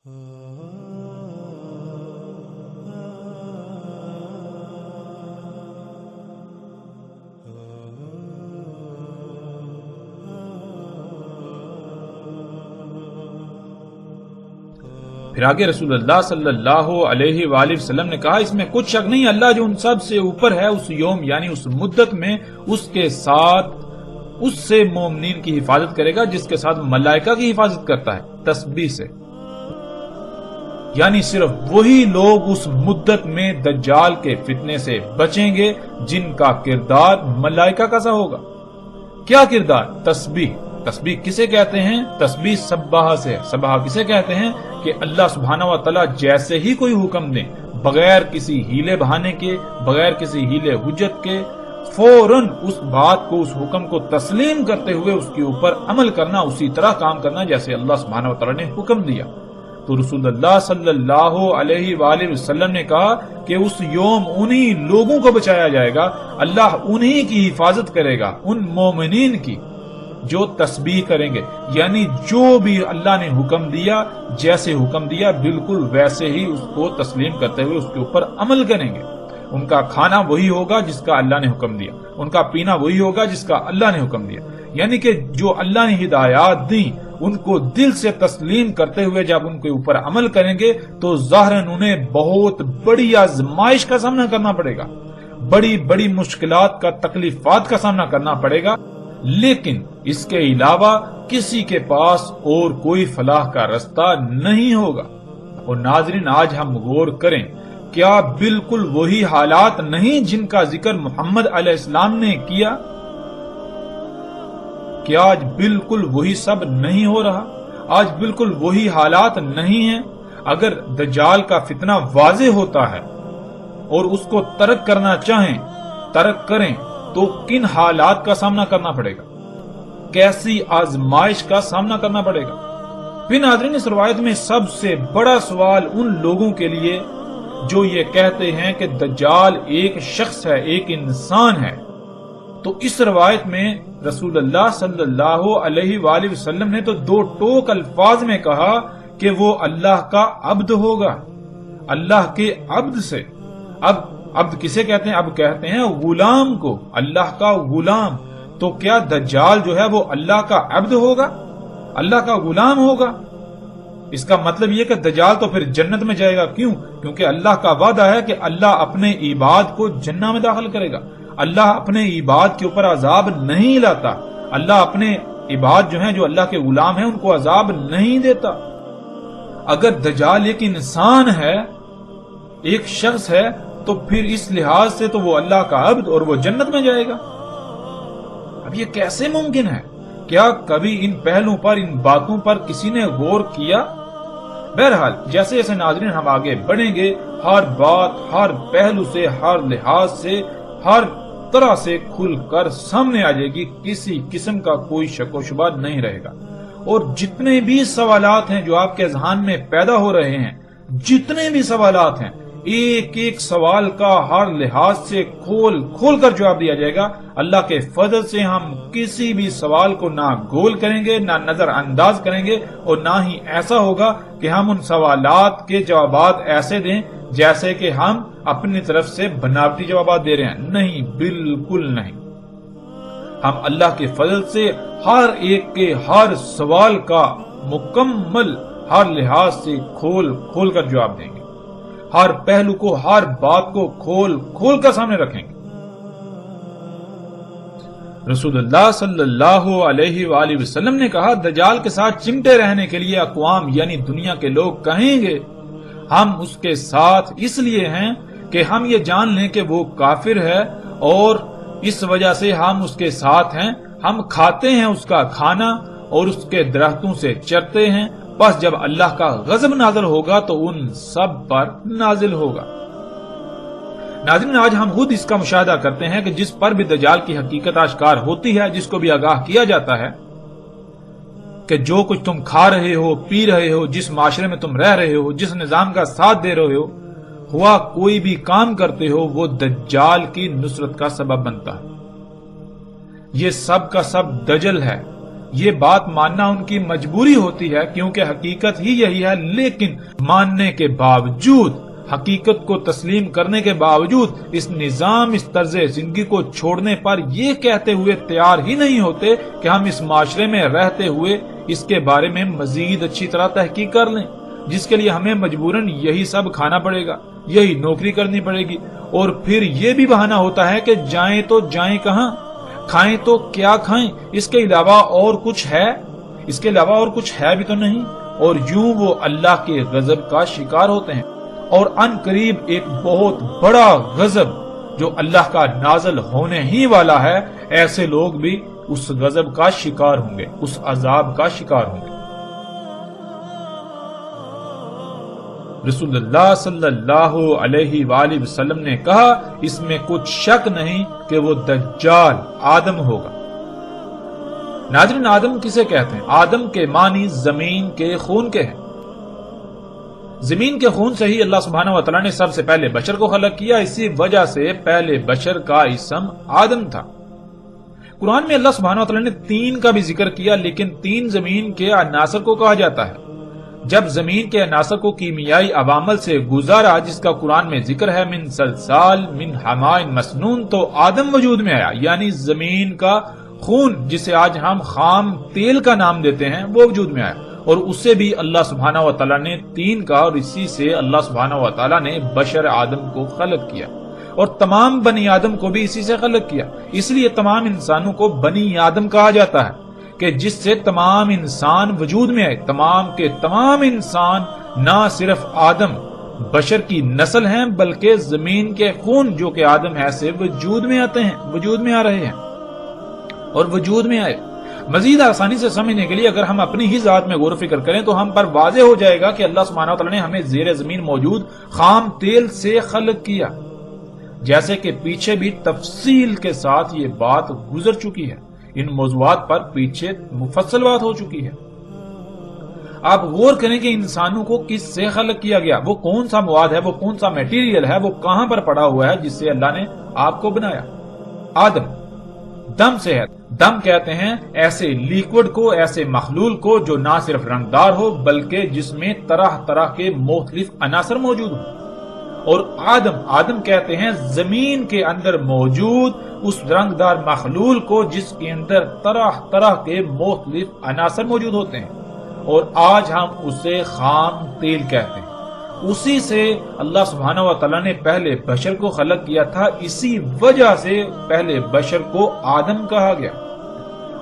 پھر آگے رسول اللہ صلی اللہ علیہ وآلہ وسلم نے کہا، اس میں کچھ شک نہیں، اللہ جو ان سب سے اوپر ہے، اس یوم یعنی اس مدت میں اس کے ساتھ اس سے مومنین کی حفاظت کرے گا جس کے ساتھ ملائکہ کی حفاظت کرتا ہے تسبیح سے. یعنی صرف وہی لوگ اس مدت میں دجال کے فتنے سے بچیں گے جن کا کردار ملائکہ کا سا ہوگا. کیا کردار؟ تسبیح. تسبیح کسے کہتے ہیں؟ تسبیح سباہ سے. سباہ کسے کہتے ہیں؟ کہ اللہ سبحانہ و تعالی جیسے ہی کوئی حکم دیں، بغیر کسی ہیلے بہانے کے، بغیر کسی ہیلے حجت کے، فوراً اس بات کو، اس حکم کو تسلیم کرتے ہوئے اس کے اوپر عمل کرنا، اسی طرح کام کرنا جیسے اللہ سبحانہ و تعالی نے حکم دیا. تو رسول اللہ صلی اللہ علیہ وآلہ وسلم نے کہا کہ اس یوم انہی لوگوں کو بچایا جائے گا، اللہ انہی کی حفاظت کرے گا، ان مومنین کی جو تسبیح کریں گے. یعنی جو بھی اللہ نے حکم دیا، جیسے حکم دیا بالکل ویسے ہی اس کو تسلیم کرتے ہوئے اس کے اوپر عمل کریں گے. ان کا کھانا وہی ہوگا جس کا اللہ نے حکم دیا، ان کا پینا وہی ہوگا جس کا اللہ نے حکم دیا. یعنی کہ جو اللہ نے ہدایات دی ان کو دل سے تسلیم کرتے ہوئے جب ان کے اوپر عمل کریں گے تو ظاہراً انہیں بہت بڑی آزمائش کا سامنا کرنا پڑے گا، بڑی بڑی مشکلات کا، تکلیفات کا سامنا کرنا پڑے گا، لیکن اس کے علاوہ کسی کے پاس اور کوئی فلاح کا رستہ نہیں ہوگا. اور ناظرین، آج ہم غور کریں، کیا بالکل وہی حالات نہیں جن کا ذکر محمد علیہ السلام نے کیا؟ کیا آج بالکل وہی سب نہیں ہو رہا؟ آج بالکل وہی حالات نہیں ہیں؟ اگر دجال کا فتنہ واضح ہوتا ہے اور اس کو ترک کرنا چاہیں، ترک کریں، تو کن حالات کا سامنا کرنا پڑے گا، کیسی آزمائش کا سامنا کرنا پڑے گا. پھر ناظرین، اس روایت میں سب سے بڑا سوال ان لوگوں کے لیے جو یہ کہتے ہیں کہ دجال ایک شخص ہے، ایک انسان ہے. تو اس روایت میں رسول اللہ صلی اللہ علیہ وآلہ وسلم نے تو دو ٹوک الفاظ میں کہا کہ وہ اللہ کا عبد ہوگا، اللہ کے عبد سے. اب عبد کسے کہتے ہیں؟ اب کہتے ہیں غلام کو، اللہ کا غلام. تو کیا دجال جو ہے وہ اللہ کا عبد ہوگا، اللہ کا غلام ہوگا؟ اس کا مطلب یہ کہ دجال تو پھر جنت میں جائے گا. کیوں؟ کیونکہ اللہ کا وعدہ ہے کہ اللہ اپنے عباد کو جنت میں داخل کرے گا. اللہ اپنے عباد کے اوپر عذاب نہیں لاتا، اللہ اپنے عباد جو ہیں، جو اللہ کے غلام ہیں، ان کو عذاب نہیں دیتا. اگر دجال ایک انسان ہے، ایک شخص ہے، تو پھر اس لحاظ سے تو وہ اللہ کا عبد اور وہ جنت میں جائے گا. اب یہ کیسے ممکن ہے؟ کیا کبھی ان پہلوؤں پر، ان باتوں پر کسی نے غور کیا؟ بہرحال جیسے جیسے ناظرین ہم آگے بڑھیں گے، ہر بات، ہر پہلو سے، ہر لحاظ سے، ہر طرح سے کھل کر سامنے آ جائے گی، کسی قسم کا کوئی شک و شبہ نہیں رہے گا. اور جتنے بھی سوالات ہیں جو آپ کے ذہن میں پیدا ہو رہے ہیں، جتنے بھی سوالات ہیں، ایک ایک سوال کا ہر لحاظ سے کھول کھول کر جواب دیا جائے گا. اللہ کے فضل سے ہم کسی بھی سوال کو نہ گول کریں گے، نہ نظر انداز کریں گے، اور نہ ہی ایسا ہوگا کہ ہم ان سوالات کے جوابات ایسے دیں جیسے کہ ہم اپنی طرف سے بناوٹی جوابات دے رہے ہیں. نہیں، بالکل نہیں. ہم اللہ کے فضل سے ہر ایک کے ہر سوال کا مکمل ہر لحاظ سے کھول کھول کر جواب دیں گے، ہر پہلو کو، ہر بات کو کھول کھول کر سامنے رکھیں گے. رسول اللہ صلی اللہ علیہ وآلہ وسلم نے کہا، دجال کے ساتھ چمٹے رہنے کے لیے اقوام یعنی دنیا کے لوگ کہیں گے ہم اس کے ساتھ اس لیے ہیں کہ ہم یہ جان لیں کہ وہ کافر ہے اور اس وجہ سے ہم اس کے ساتھ ہیں، ہم کھاتے ہیں اس کا کھانا اور اس کے درختوں سے چرتے ہیں. پس جب اللہ کا غضب نازل ہوگا تو ان سب پر نازل ہوگا. ناظرین، آج ہم خود اس کا مشاہدہ کرتے ہیں کہ جس پر بھی دجال کی حقیقت آشکار ہوتی ہے، جس کو بھی آگاہ کیا جاتا ہے کہ جو کچھ تم کھا رہے ہو، پی رہے ہو، جس معاشرے میں تم رہ رہے ہو، جس نظام کا ساتھ دے رہے ہو، ہوا کوئی بھی کام کرتے ہو، وہ دجال کی نصرت کا سبب بنتا ہے. یہ سب کا سب دجل ہے، یہ بات ماننا ان کی مجبوری ہوتی ہے کیونکہ حقیقت ہی یہی ہے، لیکن ماننے کے باوجود، حقیقت کو تسلیم کرنے کے باوجود اس نظام، اس طرز زندگی کو چھوڑنے پر یہ کہتے ہوئے تیار ہی نہیں ہوتے کہ ہم اس معاشرے میں رہتے ہوئے اس کے بارے میں مزید اچھی طرح تحقیق کر لیں، جس کے لیے ہمیں مجبوراً یہی سب کھانا پڑے گا، یہی نوکری کرنی پڑے گی، اور پھر یہ بھی بہانہ ہوتا ہے کہ جائیں تو جائیں کہاں، کھائیں تو کیا کھائیں، اس کے علاوہ اور کچھ ہے؟ اس کے علاوہ اور کچھ ہے بھی تو نہیں، اور یوں وہ اللہ کے غضب کا شکار ہوتے ہیں، اور ان قریب ایک بہت بڑا غضب جو اللہ کا نازل ہونے ہی والا ہے، ایسے لوگ بھی اس غضب کا شکار ہوں گے، اس عذاب کا شکار ہوں گے۔ رسول اللہ صلی اللہ علیہ وآلہ وسلم نے کہا، اس میں کچھ شک نہیں کہ وہ دجال آدم ہوگا۔ ناظرین، آدم کسے کہتے ہیں؟ آدم کے معنی زمین کے خون کے ہیں۔ زمین کے خون سے ہی اللہ سبحانہ و تعالیٰ نے سب سے پہلے بشر کو خلق کیا، اسی وجہ سے پہلے بشر کا اسم آدم تھا۔ قرآن میں اللہ سبحانہ و تعالیٰ نے تین کا بھی ذکر کیا، لیکن تین زمین کے عناصر کو کہا جاتا ہے۔ جب زمین کے عناصر کو کیمیائی عوامل سے گزارا، جس کا قرآن میں ذکر ہے، من سلسال من حماء مسنون، تو آدم وجود میں آیا، یعنی زمین کا خون جسے آج ہم خام تیل کا نام دیتے ہیں، وہ وجود میں آیا، اور اسے بھی اللہ سبحانہ و تعالیٰ نے تین کا، اور اسی سے اللہ سبحانہ و تعالیٰ نے بشر آدم کو خلق کیا، اور تمام بنی آدم کو بھی اسی سے خلق کیا۔ اس لیے تمام انسانوں کو بنی آدم کہا جاتا ہے کہ جس سے تمام انسان وجود میں آئے۔ تمام کے تمام انسان نہ صرف آدم بشر کی نسل ہیں، بلکہ زمین کے خون جو کہ آدم ہے سے وجود میں آتے ہیں، وجود میں آ رہے ہیں اور وجود میں آئے۔ مزید آسانی سے سمجھنے کے لیے اگر ہم اپنی ہی ذات میں غور و فکر کریں تو ہم پر واضح ہو جائے گا کہ اللہ سبحانہ وتعالی نے ہمیں زیر زمین موجود خام تیل سے خلق کیا، جیسے کہ پیچھے بھی تفصیل کے ساتھ یہ بات گزر چکی ہے، ان موضوعات پر پیچھے مفصل بات ہو چکی ہے۔ آپ غور کریں کہ انسانوں کو کس سے خلق کیا گیا، وہ کون سا مواد ہے، وہ کون سا میٹیریل ہے، وہ کہاں پر پڑا ہوا ہے جس سے اللہ نے آپ کو بنایا۔ آدم دم سے ہے۔ دم کہتے ہیں ایسے لیکوڈ کو، ایسے مخلول کو جو نہ صرف رنگدار ہو بلکہ جس میں طرح طرح کے مختلف عناصر موجود ہوں۔ اور آدم کہتے ہیں زمین کے اندر موجود اس رنگدار مخلول کو جس کے اندر طرح طرح کے مختلف عناصر موجود ہوتے ہیں، اور آج ہم اسے خام تیل کہتے ہیں۔ اسی سے اللہ سبحانہ و تعالیٰ نے پہلے بشر کو خلق کیا تھا، اسی وجہ سے پہلے بشر کو آدم کہا گیا،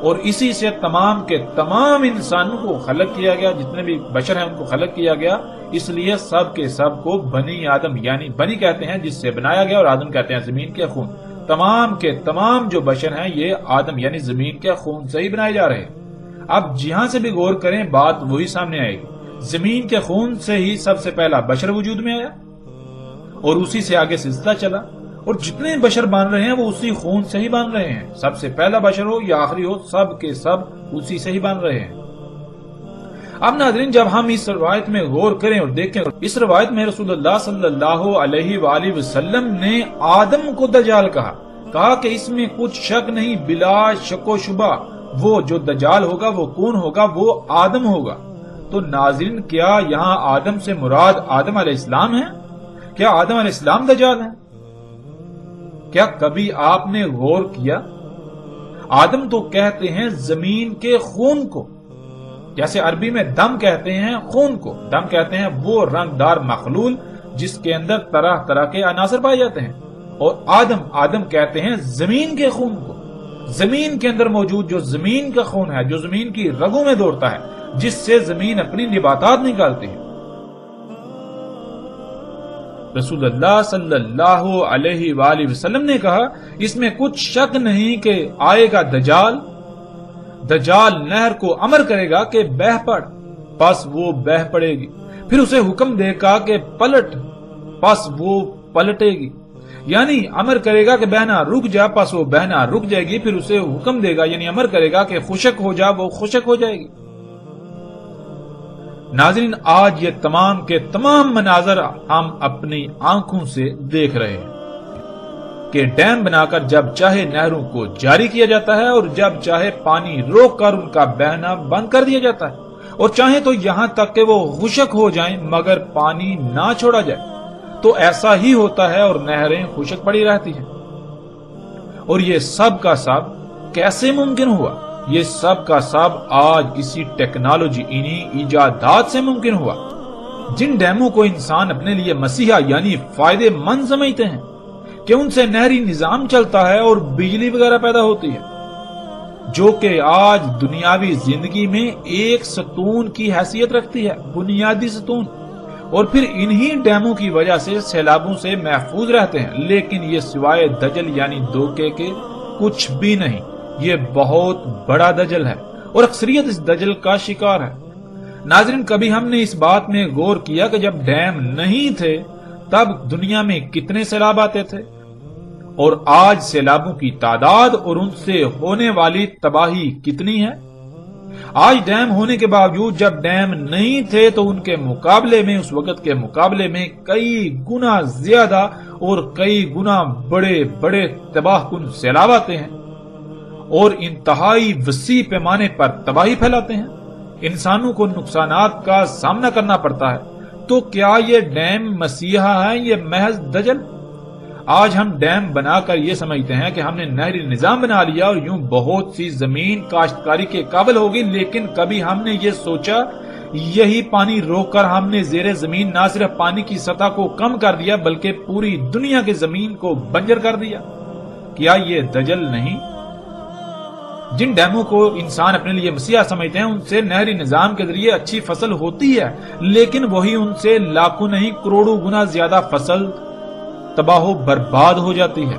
اور اسی سے تمام کے تمام انسانوں کو خلق کیا گیا، جتنے بھی بشر ہیں ان کو خلق کیا گیا۔ اس لیے سب کے سب کو بنی آدم یعنی بنی کہتے ہیں جس سے بنایا گیا، اور آدم کہتے ہیں زمین کے خون۔ تمام کے تمام جو بشر ہیں یہ آدم یعنی زمین کے خون سے ہی بنائے جا رہے ہیں۔ اب جہاں سے بھی غور کریں بات وہی سامنے آئے گی، زمین کے خون سے ہی سب سے پہلا بشر وجود میں آیا، اور اسی سے آگے سلسلہ چلا، اور جتنے بشر بن رہے ہیں وہ اسی خون سے ہی بن رہے ہیں، سب سے پہلا بشر ہو یا آخری ہو، سب کے سب اسی سے ہی بن رہے ہیں۔ اب ناظرین، جب ہم اس روایت میں غور کریں اور دیکھیں، اس روایت میں رسول اللہ صلی اللہ علیہ وآلہ وسلم نے آدم کو دجال کہا کہ اس میں کچھ شک نہیں، بلا شک و شبہ وہ جو دجال ہوگا وہ کون ہوگا؟ وہ آدم ہوگا۔ تو ناظرین، کیا یہاں آدم سے مراد آدم علیہ السلام ہے؟ کیا آدم علیہ السلام دجال ہیں؟ کیا کبھی آپ نے غور کیا؟ آدم تو کہتے ہیں زمین کے خون کو، جیسے عربی میں دم کہتے ہیں خون کو، دم کہتے ہیں وہ رنگدار مخلول جس کے اندر طرح طرح کے عناصر پائے جاتے ہیں، اور آدم کہتے ہیں زمین کے خون کو، زمین کے اندر موجود جو زمین کا خون ہے، جو زمین کی رگوں میں دوڑتا ہے، جس سے زمین اپنی نباتات نکالتی ہے۔ رسول اللہ صلی اللہ علیہ وآلہ وسلم نے کہا اس میں کچھ شک نہیں کہ آئے گا دجال نہر کو امر کرے گا کہ بہہ پڑ، پس وہ بہہ پڑے گی، پھر اسے حکم دے گا کہ پلٹ، پس وہ پلٹے گی، یعنی امر کرے گا کہ بہنا رک جا، پس وہ بہنا رک جائے گی، پھر اسے حکم دے گا یعنی امر کرے گا کہ خشک ہو جا، وہ خشک ہو جائے گی۔ ناظرین، آج یہ تمام کے تمام مناظر ہم اپنی آنکھوں سے دیکھ رہے ہیں۔ کہ ڈیم بنا کر جب چاہے نہروں کو جاری کیا جاتا ہے اور جب چاہے پانی روک کر ان کا بہنا بند کر دیا جاتا ہے، اور چاہے تو یہاں تک کہ وہ خشک ہو جائیں مگر پانی نہ چھوڑا جائے۔ تو ایسا ہی ہوتا ہے اور نہریں خشک پڑی رہتی ہیں۔ اور یہ سب کا سب کیسے ممکن ہوا؟ یہ سب کا سب آج اسی ٹیکنالوجی، انہی ایجادات سے ممکن ہوا۔ جن ڈیموں کو انسان اپنے لیے مسیحا یعنی فائدے مند سمجھتے ہیں کہ ان سے نہری نظام چلتا ہے اور بجلی وغیرہ پیدا ہوتی ہے، جو کہ آج دنیاوی زندگی میں ایک ستون کی حیثیت رکھتی ہے، بنیادی ستون، اور پھر انہی ڈیموں کی وجہ سے سیلابوں سے محفوظ رہتے ہیں، لیکن یہ سوائے دجل یعنی دھوکے کے کچھ بھی نہیں۔ یہ بہت بڑا دجل ہے اور اکثریت اس دجل کا شکار ہے۔ ناظرین، کبھی ہم نے اس بات میں غور کیا کہ جب ڈیم نہیں تھے تب دنیا میں کتنے سیلاب آتے تھے، اور آج سیلابوں کی تعداد اور ان سے ہونے والی تباہی کتنی ہے؟ آج ڈیم ہونے کے باوجود جب ڈیم نہیں تھے تو ان کے مقابلے میں، اس وقت کے مقابلے میں کئی گنا زیادہ اور کئی گنا بڑے بڑے تباہ کن سیلاب آتے ہیں اور انتہائی وسیع پیمانے پر تباہی پھیلاتے ہیں، انسانوں کو نقصانات کا سامنا کرنا پڑتا ہے۔ تو کیا یہ ڈیم مسیحا ہے، یہ محض دجل؟ آج ہم ڈیم بنا کر یہ سمجھتے ہیں کہ ہم نے نہری نظام بنا لیا اور یوں بہت سی زمین کاشتکاری کے قابل ہوگی، لیکن کبھی ہم نے یہ سوچا یہی پانی روک کر ہم نے زیر زمین نہ صرف پانی کی سطح کو کم کر دیا بلکہ پوری دنیا کی زمین کو بنجر کر دیا؟ کیا یہ دجل نہیں؟ جن ڈیموں کو انسان اپنے لیے مسیحا سمجھتے ہیں ان سے نہری نظام کے ذریعے اچھی فصل ہوتی ہے، لیکن وہی ان سے لاکھوں نہیں کروڑوں گنا زیادہ فصل تباہ و برباد ہو جاتی ہے،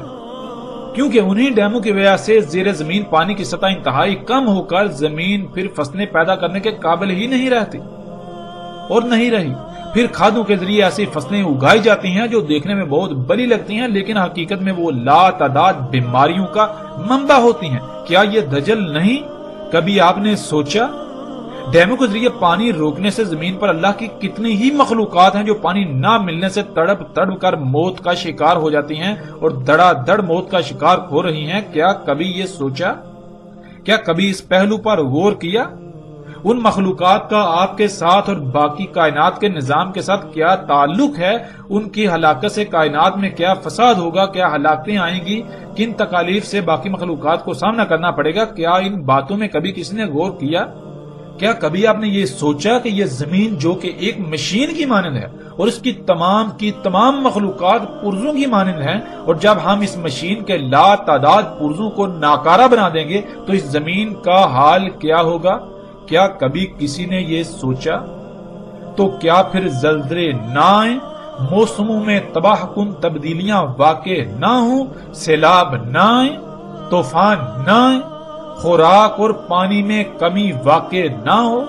کیونکہ انہی ڈیموں کی وجہ سے زیر زمین پانی کی سطح انتہائی کم ہو کر زمین پھر فصلیں پیدا کرنے کے قابل ہی نہیں رہتی اور نہیں رہی۔ پھر کھادوں کے ذریعے ایسی فصلیں اگائی جاتی ہیں جو دیکھنے میں بہت بڑی لگتی ہیں لیکن حقیقت میں وہ لا تعداد بیماریوں کا منبع ہوتی ہیں۔ کیا یہ دجل نہیں؟ کبھی آپ نے سوچا ڈیموں کے ذریعے پانی روکنے سے زمین پر اللہ کی کتنی ہی مخلوقات ہیں جو پانی نہ ملنے سے تڑپ تڑپ کر موت کا شکار ہو جاتی ہیں اور دڑا دڑ موت کا شکار ہو رہی ہیں؟ کیا کبھی یہ سوچا؟ کیا کبھی اس پہلو پر غور کیا؟ ان مخلوقات کا آپ کے ساتھ اور باقی کائنات کے نظام کے ساتھ کیا تعلق ہے؟ ان کی ہلاکت سے کائنات میں کیا فساد ہوگا؟ کیا ہلاکتیں آئیں گی؟ کن تکالیف سے باقی مخلوقات کو سامنا کرنا پڑے گا؟ کیا ان باتوں میں کبھی کسی نے غور کیا؟ کیا کبھی آپ نے یہ سوچا کہ یہ زمین جو کہ ایک مشین کی مانند ہے اور اس کی تمام مخلوقات پرزوں کی مانند ہیں، اور جب ہم اس مشین کے لا تعداد پرزوں کو ناکارہ بنا دیں گے تو اس زمین کا حال کیا ہوگا؟ کیا کبھی کسی نے یہ سوچا؟ تو کیا پھر زلزلے نہ آئیں، موسموں میں تباہ کن تبدیلیاں واقع نہ ہوں، سیلاب نہ آئیں، طوفان نہ آئیں، خوراک اور پانی میں کمی واقع نہ ہو،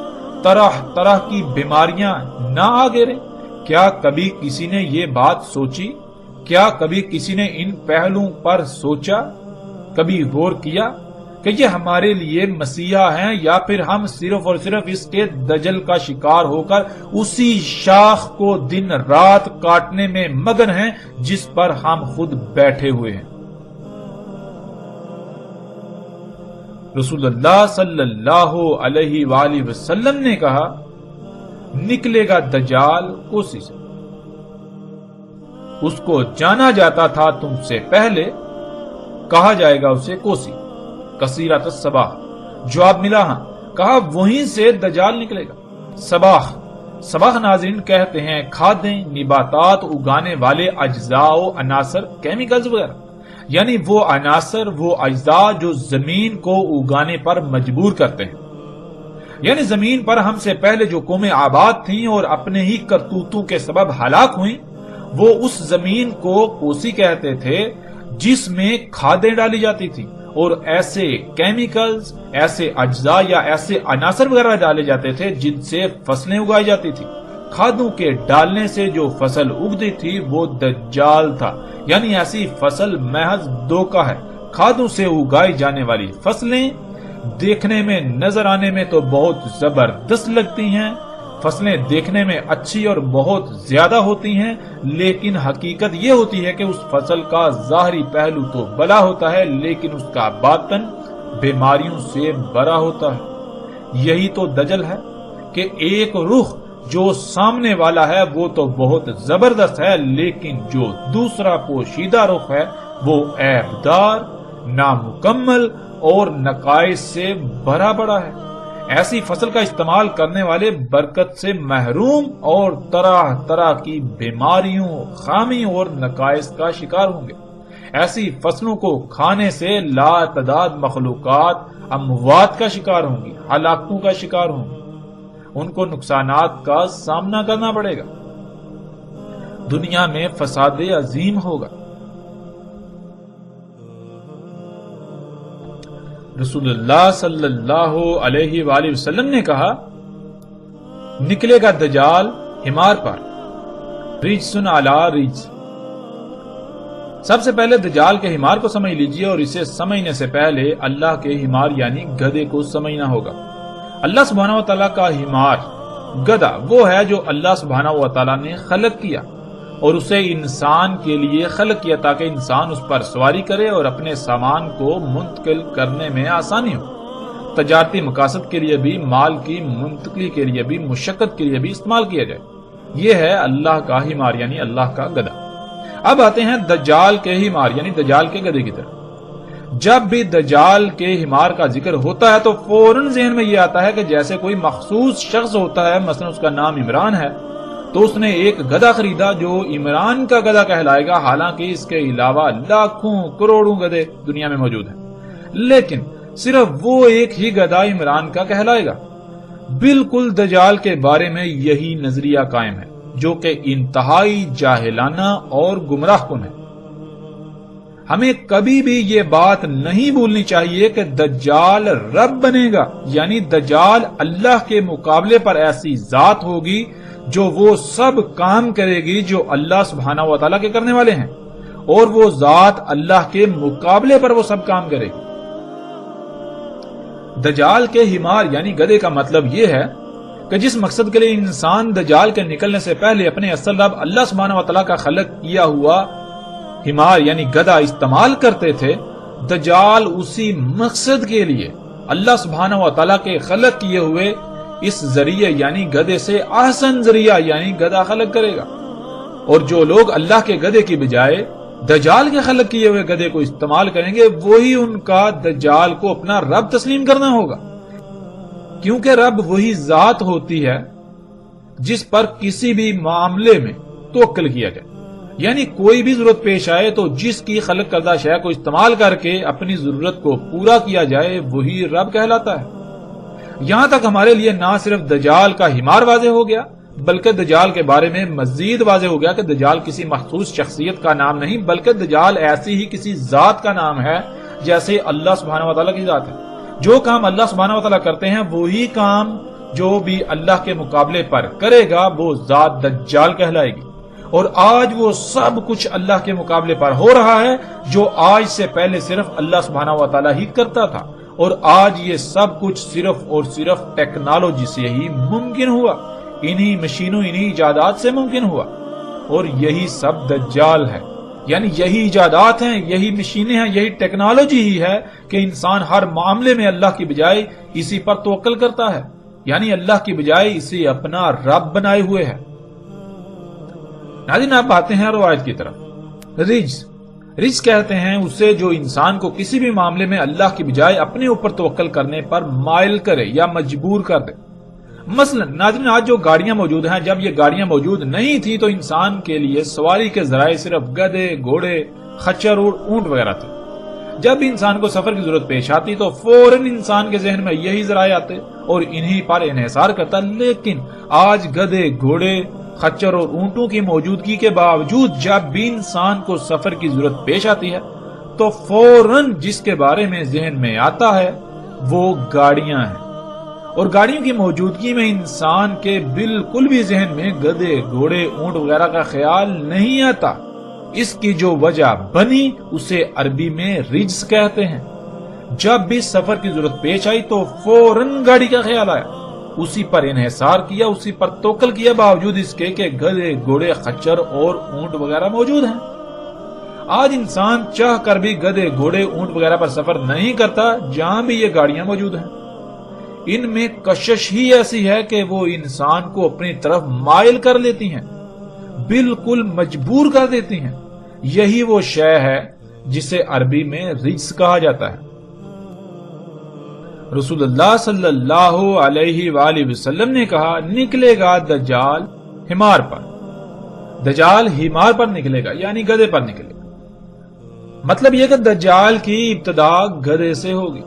طرح طرح کی بیماریاں نہ آ گریں؟ کیا کبھی کسی نے یہ بات سوچی؟ کیا کبھی کسی نے ان پہلوؤں پر سوچا؟ کبھی غور کیا کہ یہ ہمارے لیے مسیحا ہیں یا پھر ہم صرف اور صرف اس کے دجل کا شکار ہو کر اسی شاخ کو دن رات کاٹنے میں مگن ہیں جس پر ہم خود بیٹھے ہوئے ہیں؟ رسول اللہ صلی اللہ علیہ وآلہ وسلم نے کہا، نکلے گا دجال کوسی سے، اس کو جانا جاتا تھا تم سے پہلے، کہا جائے گا اسے کوسی، کثیرۃ الصباح۔ جواب ملا ہاں، کہا وہیں سے دجال نکلے گا۔ صباح ناظرین کہتے ہیں کھادیں، نباتات اگانے والے اجزاء و عناصر، کیمیکلز وغیرہ، یعنی وہ عناصر، وہ اجزاء جو زمین کو اگانے پر مجبور کرتے ہیں۔ یعنی زمین پر ہم سے پہلے جو قومیں آباد تھیں اور اپنے ہی کرتوتوں کے سبب ہلاک ہوئیں، وہ اس زمین کو کوسی کہتے تھے جس میں کھادیں ڈالی جاتی تھی اور ایسے کیمیکلز، ایسے اجزاء یا ایسے عناصر وغیرہ ڈالے جاتے تھے جن سے فصلیں اگائی جاتی تھی۔ کھادوں کے ڈالنے سے جو فصل اگتی تھی وہ دجال تھا، یعنی ایسی فصل محض دھوکہ ہے۔ کھادوں سے اگائی جانے والی فصلیں دیکھنے میں، نظر آنے میں تو بہت زبردست لگتی ہیں، فصلیں دیکھنے میں اچھی اور بہت زیادہ ہوتی ہیں، لیکن حقیقت یہ ہوتی ہے کہ اس فصل کا ظاہری پہلو تو بھلا ہوتا ہے لیکن اس کا باطن بیماریوں سے بھرا ہوتا ہے۔ یہی تو دجل ہے کہ ایک رخ جو سامنے والا ہے وہ تو بہت زبردست ہے، لیکن جو دوسرا پوشیدہ رخ ہے وہ عیبدار، نامکمل اور نقائص سے بھرا پڑا ہے۔ ایسی فصل کا استعمال کرنے والے برکت سے محروم اور طرح طرح کی بیماریوں، خامی اور نقائص کا شکار ہوں گے۔ ایسی فصلوں کو کھانے سے لا تعداد مخلوقات اموات کا شکار ہوں گی، ہلاکتوں کا شکار ہوں گی، ان کو نقصانات کا سامنا کرنا پڑے گا، دنیا میں فساد عظیم ہوگا۔ رسول اللہ صلی اللہ علیہ وآلہ وسلم نے کہا، نکلے گا دجال حمار پر، رجسن علی رجس۔ سب سے پہلے دجال کے حمار کو سمجھ لیجئے، اور اسے سمجھنے سے پہلے اللہ کے حمار یعنی گدھے کو سمجھنا ہوگا۔ اللہ سبحانہ وتعالی کا حمار، گدھا، وہ ہے جو اللہ سبحانہ وتعالی نے خلق کیا اور اسے انسان کے لیے خلق کیا تاکہ انسان اس پر سواری کرے اور اپنے سامان کو منتقل کرنے میں آسانی ہو، تجارتی مقاصد کے لیے بھی، مال کی منتقلی کے لیے بھی، مشقت کے لیے بھی استعمال کیا جائے۔ یہ ہے اللہ کا حمار یعنی اللہ کا گدھا۔ اب آتے ہیں دجال کے حمار یعنی دجال کے گدھے کی طرف۔ جب بھی دجال کے حمار کا ذکر ہوتا ہے تو فوراً ذہن میں یہ آتا ہے کہ جیسے کوئی مخصوص شخص ہوتا ہے، مثلا اس کا نام عمران ہے تو اس نے ایک گدھا خریدا جو عمران کا گدھا کہلائے گا، حالانکہ اس کے علاوہ لاکھوں کروڑوں گدھے دنیا میں موجود ہیں، لیکن صرف وہ ایک ہی گدھا عمران کا کہلائے گا۔ بالکل دجال کے بارے میں یہی نظریہ قائم ہے جو کہ انتہائی جاہلانہ اور گمراہ کن ہے۔ ہمیں کبھی بھی یہ بات نہیں بھولنی چاہیے کہ دجال رب بنے گا، یعنی دجال اللہ کے مقابلے پر ایسی ذات ہوگی جو وہ سب کام کرے گی جو اللہ سبحانہ وتعالی کے کرنے والے ہیں، اور وہ ذات اللہ کے مقابلے پر وہ سب کام کرے گی۔ دجال کے حمار یعنی گدھے کا مطلب یہ ہے کہ جس مقصد کے لیے انسان دجال کے نکلنے سے پہلے اپنے اصل رب اللہ سبحانہ وتعالی کا خلق کیا ہوا حمار یعنی گدھا استعمال کرتے تھے، دجال اسی مقصد کے لیے اللہ سبحانہ وتعالی کے خلق کیے ہوئے اس ذریعے یعنی گدھے سے احسن ذریعہ یعنی گدھا خلق کرے گا، اور جو لوگ اللہ کے گدھے کی بجائے دجال کے خلق کیے ہوئے گدھے کو استعمال کریں گے وہی ان کا دجال کو اپنا رب تسلیم کرنا ہوگا، کیونکہ رب وہی ذات ہوتی ہے جس پر کسی بھی معاملے میں توکل کیا جائے، یعنی کوئی بھی ضرورت پیش آئے تو جس کی خلق کردہ شے کو استعمال کر کے اپنی ضرورت کو پورا کیا جائے وہی رب کہلاتا ہے۔ یہاں تک ہمارے لیے نہ صرف دجال کا حمار واضح ہو گیا بلکہ دجال کے بارے میں مزید واضح ہو گیا کہ دجال کسی مخصوص شخصیت کا نام نہیں بلکہ دجال ایسی ہی کسی ذات کا نام ہے جیسے اللہ سبحانہ وتعالی کی ذات ہے۔ جو کام اللہ سبحانہ وتعالی کرتے ہیں وہی کام جو بھی اللہ کے مقابلے پر کرے گا وہ ذات دجال کہلائے گی، اور آج وہ سب کچھ اللہ کے مقابلے پر ہو رہا ہے جو آج سے پہلے صرف اللہ سبحانہ وتعالی ہی کرتا تھا، اور آج یہ سب کچھ صرف اور صرف ٹیکنالوجی سے ہی ممکن ہوا، انہی مشینوں انہی ایجادات سے ممکن ہوا، اور یہی سب دجال ہے، یعنی یہی ایجادات ہیں، یہی مشینیں ہیں، یہی ٹیکنالوجی ہی ہے کہ انسان ہر معاملے میں اللہ کی بجائے اسی پر توکل کرتا ہے، یعنی اللہ کی بجائے اسے اپنا رب بنائے ہوئے ہے۔ ناظرین، آپ آتے ہیں روایت کی طرف۔ رجس کہتے ہیں اسے جو انسان کو کسی بھی معاملے میں اللہ کی بجائے اپنے اوپر توکل کرنے پر مائل کرے یا مجبور کر دے۔ مثلا ناظرین، آج جو گاڑیاں موجود ہیں، جب یہ گاڑیاں موجود نہیں تھی تو انسان کے لیے سواری کے ذرائع صرف گدھے، گھوڑے، خچر اور اونٹ وغیرہ تھے۔ جب بھی انسان کو سفر کی ضرورت پیش آتی تو فوراً انسان کے ذہن میں یہی ذرائع آتے اور انہی پر انحصار کرتا، لیکن آج گدھے، گھوڑے، خچر اور اونٹوں کی موجودگی کے باوجود جب بھی انسان کو سفر کی ضرورت پیش آتی ہے تو فوراً جس کے بارے میں ذہن میں آتا ہے وہ گاڑیاں ہیں، اور گاڑیوں کی موجودگی میں انسان کے بالکل بھی ذہن میں گدھے، گھوڑے، اونٹ وغیرہ کا خیال نہیں آتا۔ اس کی جو وجہ بنی اسے عربی میں رجس کہتے ہیں۔ جب بھی سفر کی ضرورت پیش آئی تو فوراً گاڑی کا خیال آیا، اسی پر انحصار کیا، اسی پر توکل کیا، باوجود اس کے کہ گدھے، گھوڑے، خچر اور اونٹ وغیرہ موجود ہیں۔ آج انسان چاہ کر بھی گدھے، گھوڑے، اونٹ وغیرہ پر سفر نہیں کرتا جہاں بھی یہ گاڑیاں موجود ہیں۔ ان میں کشش ہی ایسی ہے کہ وہ انسان کو اپنی طرف مائل کر لیتی ہیں، بالکل مجبور کر دیتی ہیں۔ یہی وہ شے ہے جسے عربی میں رجس کہا جاتا ہے۔ رسول اللہ صلی اللہ علیہ وآلہ وسلم نے کہا، نکلے گا دجال حمار پر، دجال حمار پر نکلے گا، یعنی گدھے پر نکلے گا۔ مطلب یہ کہ دجال کی ابتدا گدھے سے ہوگی،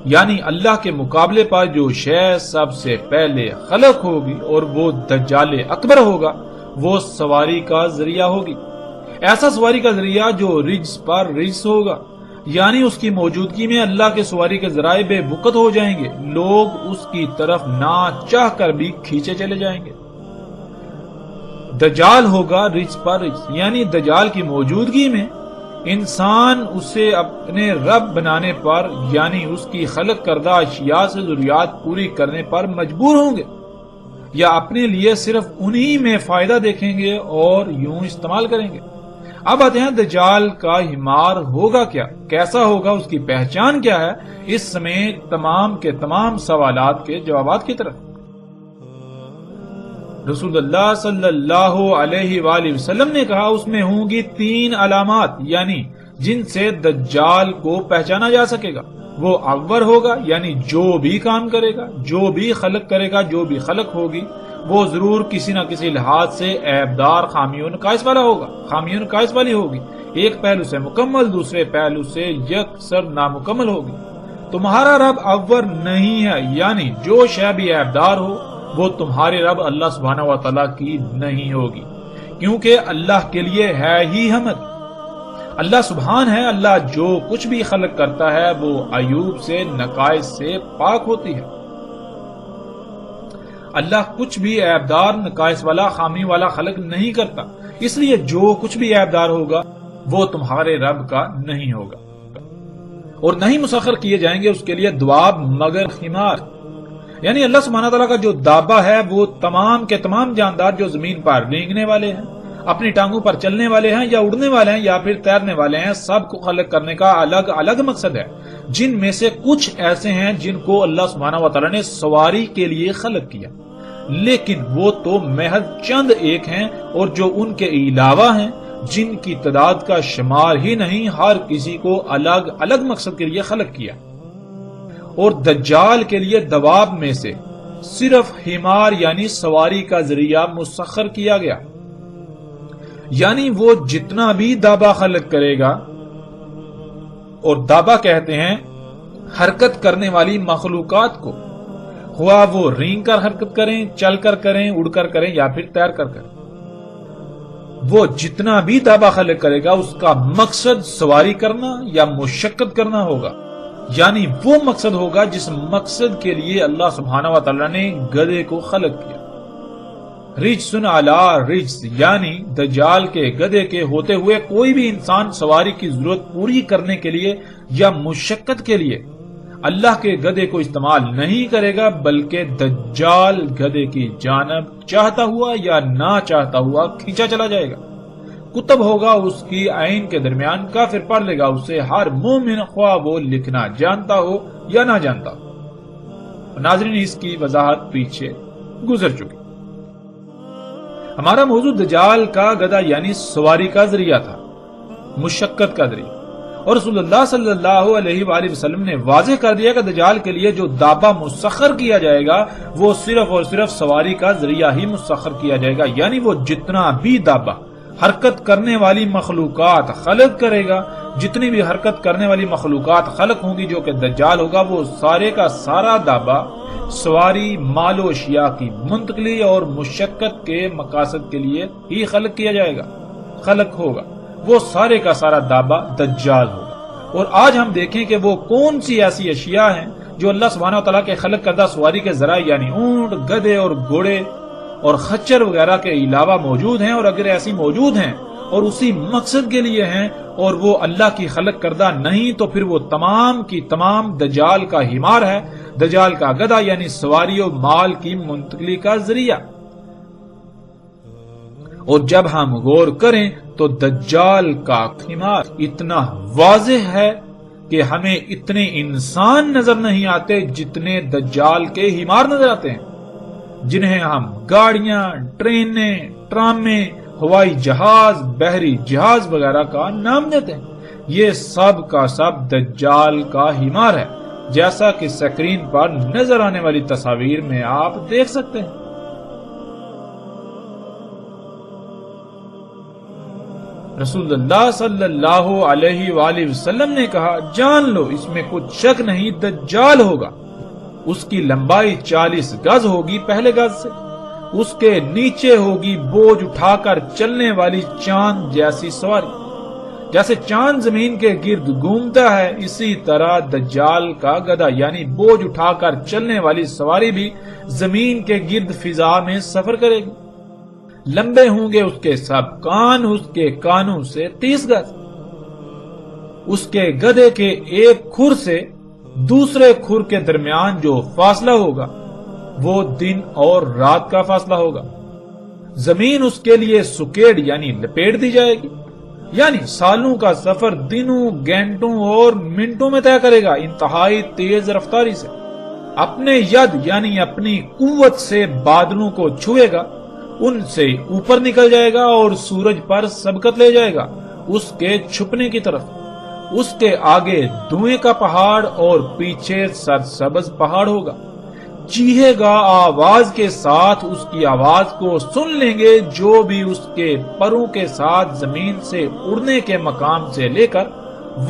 یعنی اللہ کے مقابلے پر جو شے سب سے پہلے خلق ہوگی اور وہ دجال اکبر ہوگا، وہ سواری کا ذریعہ ہوگی۔ ایسا سواری کا ذریعہ جو رجس پر رجس ہوگا، یعنی اس کی موجودگی میں اللہ کے سواری کے ذرائع بے وقت ہو جائیں گے، لوگ اس کی طرف نہ چاہ کر بھی کھینچے چلے جائیں گے۔ دجال ہوگا رجس پر رجس، یعنی دجال کی موجودگی میں انسان اسے اپنے رب بنانے پر، یعنی اس کی خلق کردہ اشیاء سے ضروریات پوری کرنے پر مجبور ہوں گے، یا اپنے لیے صرف انہی میں فائدہ دیکھیں گے اور یوں استعمال کریں گے۔ اب آتے ہیں دجال کا حمار ہوگا کیا، کیسا ہوگا، اس کی پہچان کیا ہے، اس سمیت تمام کے تمام سوالات کے جوابات کی طرف۔ رسول اللہ صلی اللہ علیہ وآلہ وسلم نے کہا، اس میں ہوں گی 3 علامات، یعنی جن سے دجال کو پہچانا جا سکے گا۔ وہ اول ہوگا، یعنی جو بھی کام کرے گا، جو بھی خلق کرے گا، جو بھی خلق ہوگی، وہ ضرور کسی نہ کسی لحاظ سے عیبدار، خامیوں نقائص والا ہوگا، خامیوں نقائص والی ہوگی۔ ایک پہلو سے مکمل، دوسرے پہلو سے یکسر نامکمل ہوگی۔ تمہارا رب اول نہیں ہے، یعنی جو شے بھی عیبدار ہو وہ تمہارے رب اللہ سبحانہ و تعالیٰ کی نہیں ہوگی، کیونکہ اللہ کے لیے ہے ہی حمد۔ اللہ سبحان ہے، اللہ جو کچھ بھی خلق کرتا ہے وہ عیوب سے، نقائص سے پاک ہوتی ہے۔ اللہ کچھ بھی عیبدار، نقائص والا، خامی والا خلق نہیں کرتا، اس لیے جو کچھ بھی عیبدار ہوگا وہ تمہارے رب کا نہیں ہوگا، اور نہیں مسخر کیے جائیں گے اس کے لیے دواب مگر حمار، یعنی اللہ سبحانہ تعالیٰ کا جو دابہ ہے وہ تمام کے تمام جاندار جو زمین پر رینگنے والے ہیں، اپنی ٹانگوں پر چلنے والے ہیں، یا اڑنے والے ہیں، یا پھر تیرنے والے ہیں، سب کو خلق کرنے کا الگ الگ مقصد ہے، جن میں سے کچھ ایسے ہیں جن کو اللہ سبحانہ و تعالیٰ نے سواری کے لیے خلق کیا، لیکن وہ تو محض چند ایک ہیں، اور جو ان کے علاوہ ہیں جن کی تعداد کا شمار ہی نہیں، ہر کسی کو الگ الگ مقصد کے لیے خلق کیا۔ اور دجال کے لیے دواب میں سے صرف حمار یعنی سواری کا ذریعہ مسخر کیا گیا، یعنی وہ جتنا بھی دابہ خلق کرے گا، اور دابہ کہتے ہیں حرکت کرنے والی مخلوقات کو، خواہ وہ رینگ کر حرکت کریں، چل کر کریں، اڑ کر کریں، یا پھر تیر کر کریں، وہ جتنا بھی دابہ خلق کرے گا اس کا مقصد سواری کرنا یا مشقت کرنا ہوگا، یعنی وہ مقصد ہوگا جس مقصد کے لیے اللہ سبحانہ و تعالیٰ نے گدھے کو خلق کیا۔ رجسن علی رجس، یعنی دجال کے گدھے کے ہوتے ہوئے کوئی بھی انسان سواری کی ضرورت پوری کرنے کے لیے یا مشقت کے لیے اللہ کے گدھے کو استعمال نہیں کرے گا، بلکہ دجال گدھے کی جانب چاہتا ہوا یا نہ چاہتا ہوا کھینچا چلا جائے گا۔ کتب ہوگا اس کی عین کے درمیان، کافر پڑھ لے گا اسے ہر مومن، خواہ وہ لکھنا جانتا ہو یا نہ جانتا ہو۔ ناظرین، اس کی وضاحت پیچھے گزر چکی۔ ہمارا موضوع دجال کا گدھا یعنی سواری کا ذریعہ تھا، مشقت کا ذریعہ، اور رسول اللہ صلی اللہ علیہ وآلہ وسلم نے واضح کر دیا کہ دجال کے لیے جو دابہ مسخر کیا جائے گا وہ صرف اور صرف سواری کا ذریعہ ہی مسخر کیا جائے گا، یعنی وہ جتنا بھی دابہ حرکت کرنے والی مخلوقات خلق کرے گا، جتنی بھی حرکت کرنے والی مخلوقات خلق ہوں گی جو کہ دجال ہوگا، وہ سارے کا سارا دابہ سواری، مال و اشیاء کی منتقلی اور مشقت کے مقاصد کے لیے ہی خلق کیا جائے گا، خلق ہوگا، وہ سارے کا سارا دابہ دجال ہوگا۔ اور آج ہم دیکھیں کہ وہ کون سی ایسی اشیاء ہیں جو اللہ سبحانہ وتعالیٰ کے خلق کردہ سواری کے ذرائع یعنی اونٹ، گدھے اور گھوڑے اور خچر وغیرہ کے علاوہ موجود ہیں، اور اگر ایسی موجود ہیں اور اسی مقصد کے لیے ہیں اور وہ اللہ کی خلق کردہ نہیں، تو پھر وہ تمام کی تمام دجال کا ہمار ہے، دجال کا گدھا یعنی سواری و مال کی منتقلی کا ذریعہ۔ اور جب ہم غور کریں تو دجال کا ہمار اتنا واضح ہے کہ ہمیں اتنے انسان نظر نہیں آتے جتنے دجال کے ہمار نظر آتے ہیں، جنہیں ہم گاڑیاں، ٹرینیں، ٹرامیں، ہوائی جہاز، بحری جہاز وغیرہ کا نام دیتے ہیں۔ یہ سب کا سب دجال کا ہمار ہے، جیسا کہ سکرین پر نظر آنے والی تصاویر میں آپ دیکھ سکتے ہیں۔ رسول اللہ صلی اللہ علیہ وآلہ وسلم نے کہا، جان لو اس میں کچھ شک نہیں، دجال ہوگا۔ اس کی لمبائی 40 گز ہوگی پہلے گز سے، اس کے نیچے ہوگی بوجھ اٹھا کر چلنے والی چاند جیسی سواری۔ جیسے چاند زمین کے گرد گھومتا ہے، اسی طرح دجال کا گدھا یعنی بوجھ اٹھا کر چلنے والی سواری بھی زمین کے گرد فضا میں سفر کرے گی۔ لمبے ہوں گے اس کے سب کان، اس کے کانوں سے 30 گز۔ اس کے گدھے کے ایک کھر سے دوسرے کھر کے درمیان جو فاصلہ ہوگا وہ دن اور رات کا فاصلہ ہوگا۔ زمین اس کے لیے سکیڑ یعنی لپیٹ دی جائے گی، یعنی سالوں کا سفر دنوں، گھنٹوں اور منٹوں میں طے کرے گا، انتہائی تیز رفتاری سے۔ اپنے ید یعنی اپنی قوت سے بادلوں کو چھوئے گا، ان سے اوپر نکل جائے گا اور سورج پر سبقت لے جائے گا اس کے چھپنے کی طرف۔ اس کے آگے دھوئیں کا پہاڑ اور پیچھے سرسبز پہاڑ ہوگا۔ چیخے گا آواز کے ساتھ، اس کی آواز کو سن لیں گے جو بھی اس کے پروں کے ساتھ زمین سے اڑنے کے مقام سے لے کر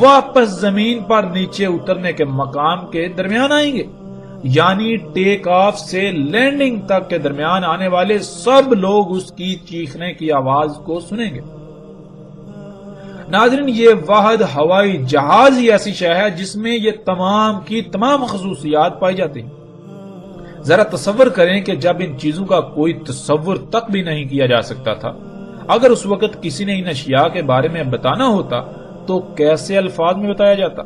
واپس زمین پر نیچے اترنے کے مقام کے درمیان آئیں گے، یعنی ٹیک آف سے لینڈنگ تک کے درمیان آنے والے سب لوگ اس کی چیخنے کی آواز کو سنیں گے۔ ناظرین، یہ واحد ہوائی جہاز ہی ایسی شے ہے جس میں یہ تمام کی تمام خصوصیات پائی جاتی ہیں۔ ذرا تصور کریں کہ جب ان چیزوں کا کوئی تصور تک بھی نہیں کیا جا سکتا تھا، اگر اس وقت کسی نے ان اشیاء کے بارے میں بتانا ہوتا تو کیسے الفاظ میں بتایا جاتا؟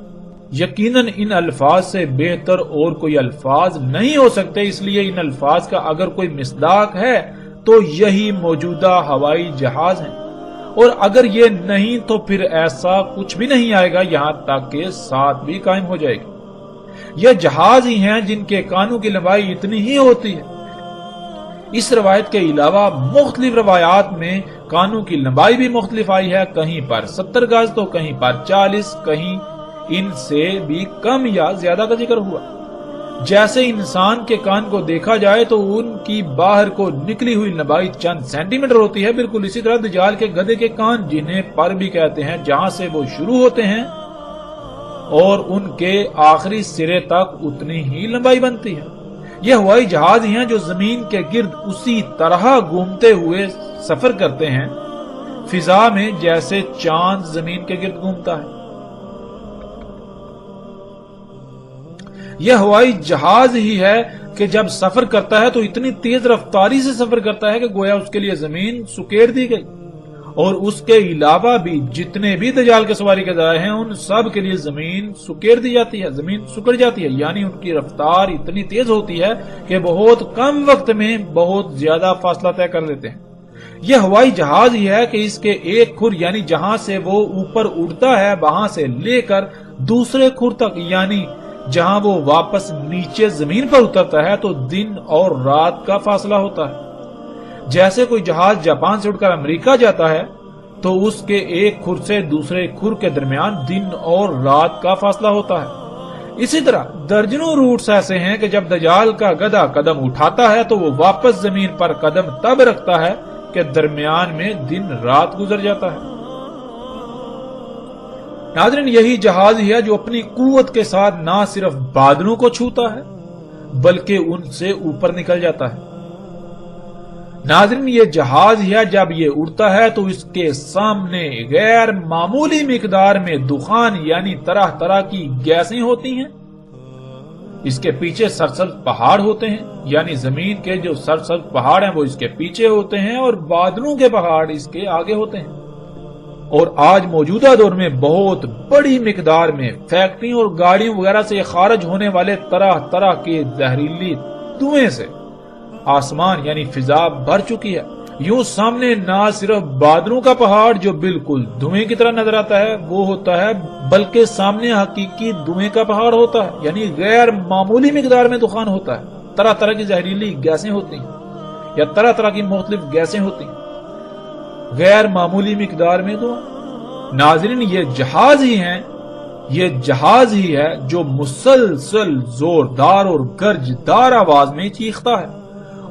یقیناً ان الفاظ سے بہتر اور کوئی الفاظ نہیں ہو سکتے، اس لیے ان الفاظ کا اگر کوئی مصداق ہے تو یہی موجودہ ہوائی جہاز ہیں، اور اگر یہ نہیں تو پھر ایسا کچھ بھی نہیں آئے گا یہاں تک کہ ساتھ بھی قائم ہو جائے گی۔ یہ جہاز ہی ہیں جن کے کانوں کی لمبائی اتنی ہی ہوتی ہے۔ اس روایت کے علاوہ مختلف روایات میں کانوں کی لمبائی بھی مختلف آئی ہے، کہیں پر 70 گز تو کہیں پر 40، کہیں ان سے بھی کم یا زیادہ کا ذکر ہوا۔ جیسے انسان کے کان کو دیکھا جائے تو ان کی باہر کو نکلی ہوئی لمبائی چند سینٹی میٹر ہوتی ہے، بالکل اسی طرح دجال کے گدھے کے کان، جنہیں پر بھی کہتے ہیں، جہاں سے وہ شروع ہوتے ہیں اور ان کے آخری سرے تک اتنی ہی لمبائی بنتی ہے۔ یہ ہوائی جہاز ہی ہیں جو زمین کے گرد اسی طرح گھومتے ہوئے سفر کرتے ہیں فضا میں جیسے چاند زمین کے گرد گھومتا ہے۔ یہ ہوائی جہاز ہی ہے کہ جب سفر کرتا ہے تو اتنی تیز رفتاری سے سفر کرتا ہے کہ گویا اس کے لیے زمین سکیڑ دی گئی، اور اس کے علاوہ بھی جتنے بھی دجال کے سواری کے ذرائع ہیں ان سب کے لیے زمین سکیڑ دی جاتی ہے، زمین سکڑ جاتی ہے، یعنی ان کی رفتار اتنی تیز ہوتی ہے کہ بہت کم وقت میں بہت زیادہ فاصلہ طے کر لیتے ہیں۔ یہ ہوائی جہاز ہی ہے کہ اس کے ایک کھر یعنی جہاں سے وہ اوپر اڑتا ہے وہاں سے لے کر دوسرے کھر تک، یعنی جہاں وہ واپس نیچے زمین پر اترتا ہے تو دن اور رات کا فاصلہ ہوتا ہے۔ جیسے کوئی جہاز جاپان سے اڑ کر امریکہ جاتا ہے تو اس کے ایک کھر سے دوسرے کھر کے درمیان دن اور رات کا فاصلہ ہوتا ہے۔ اسی طرح درجنوں روٹس ایسے ہیں کہ جب دجال کا گدھا قدم اٹھاتا ہے تو وہ واپس زمین پر قدم تب رکھتا ہے کہ درمیان میں دن رات گزر جاتا ہے۔ ناظرین، یہی جہاز ہی ہے جو اپنی قوت کے ساتھ نہ صرف بادلوں کو چھوتا ہے بلکہ ان سے اوپر نکل جاتا ہے۔ ناظرین، یہ جہاز ہی ہے جب یہ اڑتا ہے تو اس کے سامنے غیر معمولی مقدار میں دخان یعنی طرح طرح کی گیسیں ہوتی ہیں، اس کے پیچھے سرسبز پہاڑ ہوتے ہیں، یعنی زمین کے جو سرسبز پہاڑ ہیں وہ اس کے پیچھے ہوتے ہیں اور بادلوں کے پہاڑ اس کے آگے ہوتے ہیں۔ اور آج موجودہ دور میں بہت بڑی مقدار میں فیکٹریوں اور گاڑیوں وغیرہ سے خارج ہونے والے طرح طرح کے زہریلی دھوئیں سے آسمان یعنی فضا بھر چکی ہے۔ یوں سامنے نہ صرف بادلوں کا پہاڑ جو بالکل دھوئیں کی طرح نظر آتا ہے وہ ہوتا ہے، بلکہ سامنے حقیقی دھوئیں کا پہاڑ ہوتا ہے، یعنی غیر معمولی مقدار میں دخان ہوتا ہے، طرح طرح کی زہریلی گیسیں ہوتی ہیں یا طرح طرح کی مختلف گیسیں ہوتی ہیں، غیر معمولی مقدار میں دھواں۔ ناظرین، یہ جہاز ہی ہے جو مسلسل زوردار اور گرجدار آواز میں چیختا ہے،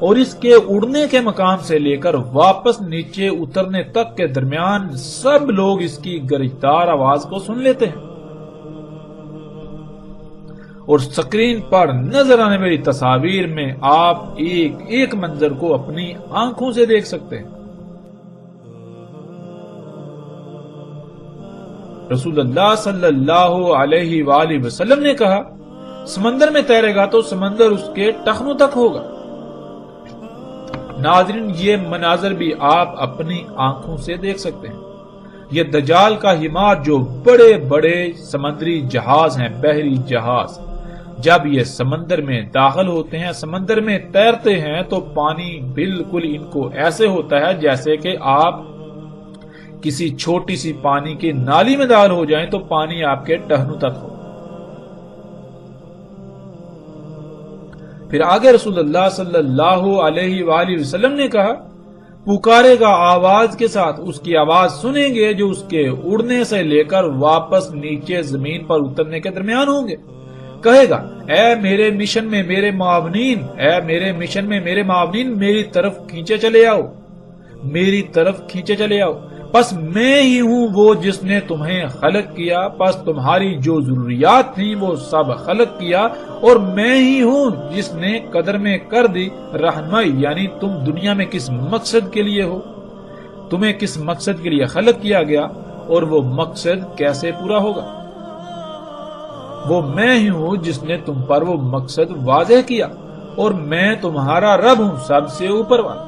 اور اس کے اڑنے کے مقام سے لے کر واپس نیچے اترنے تک کے درمیان سب لوگ اس کی گرجدار آواز کو سن لیتے ہیں، اور سکرین پر نظر آنے والی تصاویر میں آپ ایک ایک منظر کو اپنی آنکھوں سے دیکھ سکتے ہیں۔ رسول اللہ صلی اللہ علیہ وآلہ وسلم نے کہا، سمندر میں تیرے گا تو سمندر اس کے ٹخنوں تک ہوگا۔ ناظرین، یہ مناظر بھی آپ اپنی آنکھوں سے دیکھ سکتے ہیں۔ یہ دجال کا حمار جو بڑے بڑے سمندری جہاز ہیں، بحری جہاز، جب یہ سمندر میں داخل ہوتے ہیں، سمندر میں تیرتے ہیں تو پانی بالکل ان کو ایسے ہوتا ہے جیسے کہ آپ کسی چھوٹی سی پانی کی نالی میں داخل ہو جائیں تو پانی آپ کے ٹہنوں تک ہو۔ پھر آگے رسول اللہ صلی اللہ علیہ وآلہ وسلم نے کہا، پکارے گا آواز کے ساتھ، اس کی آواز سنیں گے جو اس کے اڑنے سے لے کر واپس نیچے زمین پر اترنے کے درمیان ہوں گے۔ کہے گا، اے میرے مشن میں میرے معاونین، میری طرف کھینچے چلے آؤ، پس میں ہی ہوں وہ جس نے تمہیں خلق کیا، پس تمہاری جو ضروریات تھیں وہ سب خلق کیا، اور میں ہی ہوں جس نے قدر میں کر دی رہنمائی، یعنی تم دنیا میں کس مقصد کے لیے ہو، تمہیں کس مقصد کے لیے خلق کیا گیا اور وہ مقصد کیسے پورا ہوگا۔ وہ میں ہی ہوں جس نے تم پر وہ مقصد واضح کیا، اور میں تمہارا رب ہوں، سب سے اوپر والا۔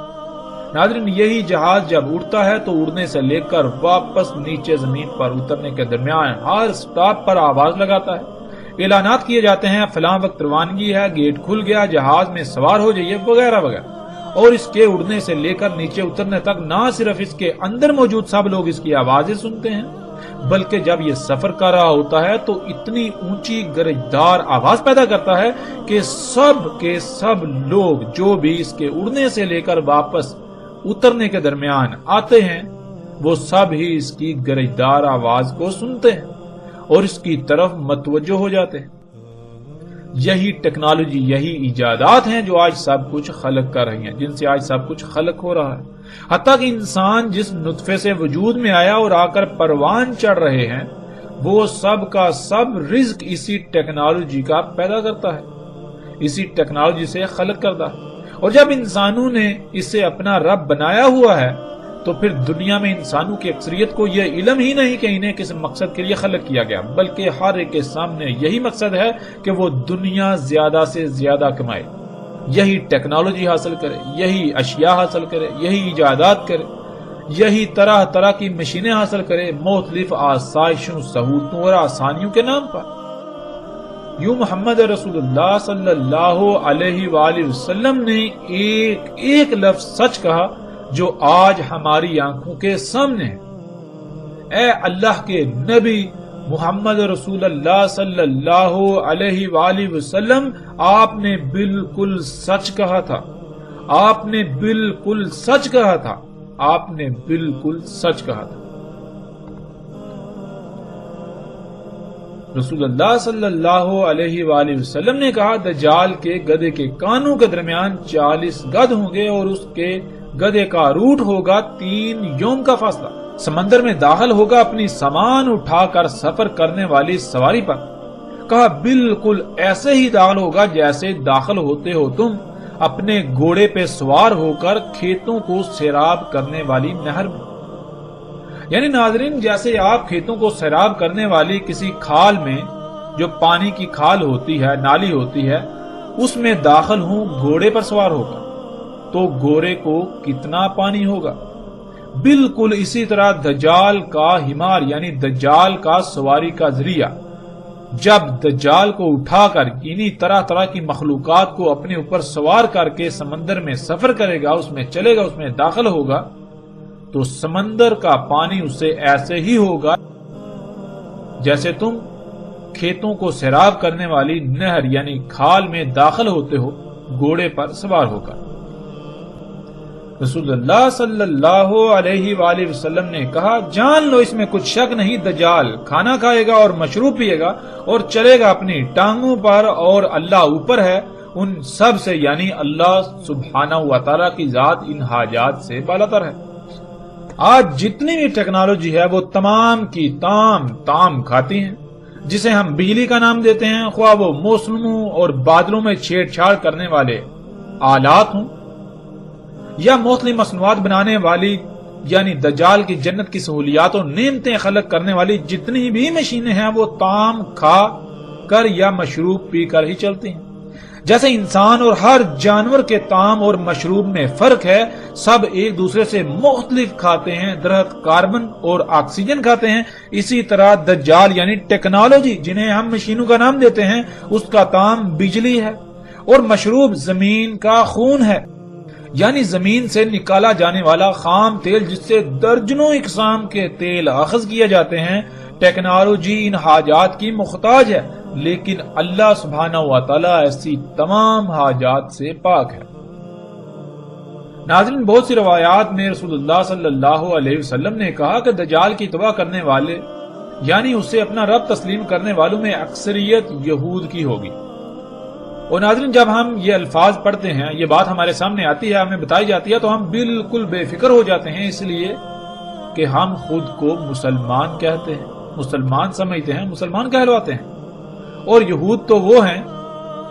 ناظرین، یہی جہاز جب اڑتا ہے تو اڑنے سے لے کر واپس نیچے زمین پر اترنے کے درمیان ہر سٹاپ پر آواز لگاتا ہے، اعلانات کیے جاتے ہیں، فلاں وقت روانگی ہے، گیٹ کھل گیا، جہاز میں سوار ہو جائیے، وغیرہ وغیرہ۔ اور اس کے اڑنے سے لے کر نیچے اترنے تک نہ صرف اس کے اندر موجود سب لوگ اس کی آوازیں سنتے ہیں، بلکہ جب یہ سفر کر رہا ہوتا ہے تو اتنی اونچی گرجدار آواز پیدا کرتا ہے کہ سب کے سب لوگ جو بھی اس کے اڑنے سے لے کر واپس اترنے کے درمیان آتے ہیں وہ سب ہی اس کی گرجدار آواز کو سنتے ہیں اور اس کی طرف متوجہ ہو جاتے ہیں۔ یہی ٹیکنالوجی، یہی ایجادات ہیں جو آج سب کچھ خلق کر رہی ہیں، جن سے آج سب کچھ خلق ہو رہا ہے۔ حتیٰ کہ انسان جس نطفے سے وجود میں آیا اور آ کر پروان چڑھ رہے ہیں، وہ سب کا سب رزق اسی ٹیکنالوجی کا پیدا کرتا ہے، اسی ٹیکنالوجی سے خلق کرتا ہے۔ اور جب انسانوں نے اسے اپنا رب بنایا ہوا ہے تو پھر دنیا میں انسانوں کی اکثریت کو یہ علم ہی نہیں کہ انہیں کس مقصد کے لیے خلق کیا گیا، بلکہ ہر ایک کے سامنے یہی مقصد ہے کہ وہ دنیا زیادہ سے زیادہ کمائے، یہی ٹیکنالوجی حاصل کرے، یہی اشیاء حاصل کرے، یہی ایجادات کرے، یہی طرح طرح کی مشینیں حاصل کرے، مختلف آسائشوں، سہولتوں اور آسانیوں کے نام پر۔ یوں محمد رسول اللہ صلی اللہ علیہ وآلہ وسلم نے ایک ایک لفظ سچ کہا جو آج ہماری آنکھوں کے سامنے ہے۔ اے اللہ کے نبی محمد رسول اللہ صلی اللہ علیہ وآلہ وسلم، آپ نے بالکل سچ کہا تھا، آپ نے بالکل سچ کہا تھا، آپ نے بالکل سچ کہا تھا۔ رسول اللہ صلی اللہ علیہ وآلہ وسلم نے کہا، دجال کے گدھے کے کانوں کے درمیان 40 گدھ ہوں گے اور اس کے گدھے کا روٹ ہوگا 3 یوم کا فاصلہ۔ سمندر میں داخل ہوگا اپنی سامان اٹھا کر سفر کرنے والی سواری پر۔ کہا بالکل ایسے ہی داخل ہوگا جیسے داخل ہوتے ہو تم اپنے گھوڑے پہ سوار ہو کر کھیتوں کو سیراب کرنے والی نہر میں۔ یعنی ناظرین، جیسے آپ کھیتوں کو سیراب کرنے والی کسی کھال میں، جو پانی کی کھال ہوتی ہے، نالی ہوتی ہے، اس میں داخل ہوں گھوڑے پر سوار ہوگا تو گھوڑے کو کتنا پانی ہوگا، بالکل اسی طرح دجال کا حمار یعنی دجال کا سواری کا ذریعہ جب دجال کو اٹھا کر انہی طرح طرح کی مخلوقات کو اپنے اوپر سوار کر کے سمندر میں سفر کرے گا، اس میں چلے گا، اس میں داخل ہوگا، تو سمندر کا پانی اس سے ایسے ہی ہوگا جیسے تم کھیتوں کو سیراب کرنے والی نہر یعنی کھال میں داخل ہوتے ہو گھوڑے پر سوار ہو کر۔ رسول اللہ صلی اللہ علیہ وآلہ وسلم نے کہا، جان لو اس میں کچھ شک نہیں، دجال کھانا کھائے گا اور مشروب پیے گا اور چلے گا اپنی ٹانگوں پر، اور اللہ اوپر ہے ان سب سے یعنی اللہ سبحانہ و تعالیٰ کی ذات ان حاجات سے بالاتر ہے۔ آج جتنی بھی ٹیکنالوجی ہے وہ تمام کی تام کھاتی ہیں، جسے ہم بجلی کا نام دیتے ہیں، خواہ وہ موسموں اور بادلوں میں چھیڑ چھاڑ کرنے والے آلات ہوں یا مختلف مصنوعات بنانے والی یعنی دجال کی جنت کی سہولیات اور نعمتیں خلق کرنے والی جتنی بھی مشینیں ہیں وہ تام کھا کر یا مشروب پی کر ہی چلتی ہیں۔ جیسے انسان اور ہر جانور کے طعام اور مشروب میں فرق ہے، سب ایک دوسرے سے مختلف کھاتے ہیں، درخت کاربن اور آکسیجن کھاتے ہیں، اسی طرح دجال یعنی ٹیکنالوجی جنہیں ہم مشینوں کا نام دیتے ہیں اس کا طعام بجلی ہے اور مشروب زمین کا خون ہے، یعنی زمین سے نکالا جانے والا خام تیل جس سے درجنوں اقسام کے تیل اخذ کیے جاتے ہیں۔ ٹیکنالوجی ان حاجات کی محتاج ہے، لیکن اللہ سبحانہ و تعالیٰ ایسی تمام حاجات سے پاک ہے۔ ناظرین، بہت سی روایات میں رسول اللہ صلی اللہ علیہ وسلم نے کہا کہ دجال کی توبہ کرنے والے یعنی اسے اپنا رب تسلیم کرنے والوں میں اکثریت یہود کی ہوگی۔ اور ناظرین، جب ہم یہ الفاظ پڑھتے ہیں، یہ بات ہمارے سامنے آتی ہے، ہمیں بتائی جاتی ہے، تو ہم بالکل بے فکر ہو جاتے ہیں، اس لیے کہ ہم خود کو مسلمان کہتے ہیں، مسلمان سمجھتے ہیں، مسلمان کہلواتے ہیں، اور یہود تو وہ ہیں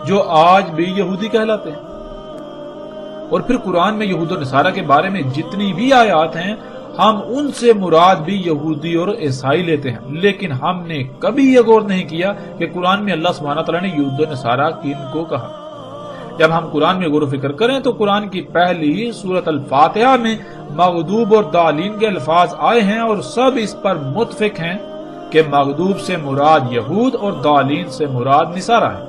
جو آج بھی یہودی کہلاتے ہیں۔ اور پھر قرآن میں یہود و نصارہ کے بارے میں جتنی بھی آیات ہیں ہم ان سے مراد بھی یہودی اور عیسائی لیتے ہیں، لیکن ہم نے کبھی یہ غور نہیں کیا کہ قرآن میں اللہ سبحانہ تعالیٰ نے یہود و نصارہ کن کو کہا۔ جب ہم قرآن میں غور و فکر کریں تو قرآن کی پہلی سورۃ الفاتحہ میں مغضوب اور ضالین کے الفاظ آئے ہیں، اور سب اس پر متفق ہیں کہ مغضوب سے مراد یہود اور ضالین سے مراد نصارہ ہے۔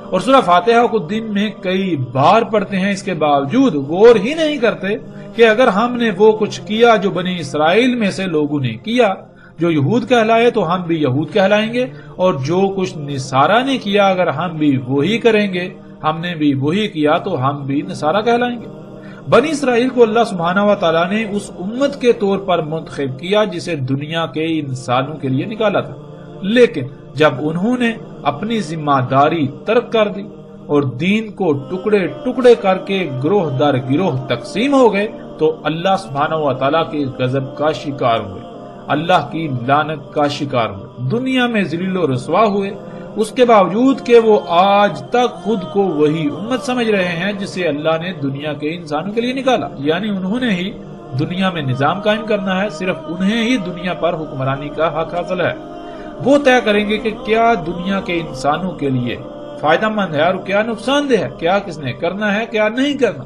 اور سورہ فاتحہ کو دن میں کئی بار پڑھتے ہیں، اس کے باوجود غور ہی نہیں کرتے کہ اگر ہم نے وہ کچھ کیا جو بنی اسرائیل میں سے لوگوں نے کیا، جو یہود کہلائے تو ہم بھی یہود کہلائیں گے، اور جو کچھ نصارہ نے کیا اگر ہم بھی وہی کریں گے، ہم نے بھی وہی کیا تو ہم بھی نصارہ کہلائیں گے۔ بنی اسرائیل کو اللہ سبحانہ و تعالیٰ نے اس امت کے طور پر منتخب کیا جسے دنیا کے انسانوں کے لیے نکالا تھا، لیکن جب انہوں نے اپنی ذمہ داری ترک کر دی اور دین کو ٹکڑے ٹکڑے کر کے گروہ در گروہ تقسیم ہو گئے تو اللہ سبحانہ و تعالیٰ کے غضب کا شکار ہوئے، اللہ کی لعنت کا شکار ہوئے، دنیا میں ذلیل و رسوا ہوئے، اس کے باوجود کہ وہ آج تک خود کو وہی امت سمجھ رہے ہیں جسے اللہ نے دنیا کے انسانوں کے لیے نکالا، یعنی انہوں نے ہی دنیا میں نظام قائم کرنا ہے، صرف انہیں ہی دنیا پر حکمرانی کا حق حاصل ہے۔ وہ طے کریں گے کہ کیا دنیا کے انسانوں کے لیے فائدہ مند ہے اور کیا نقصان دہ ہے، کیا کس نے کرنا ہے کیا نہیں کرنا،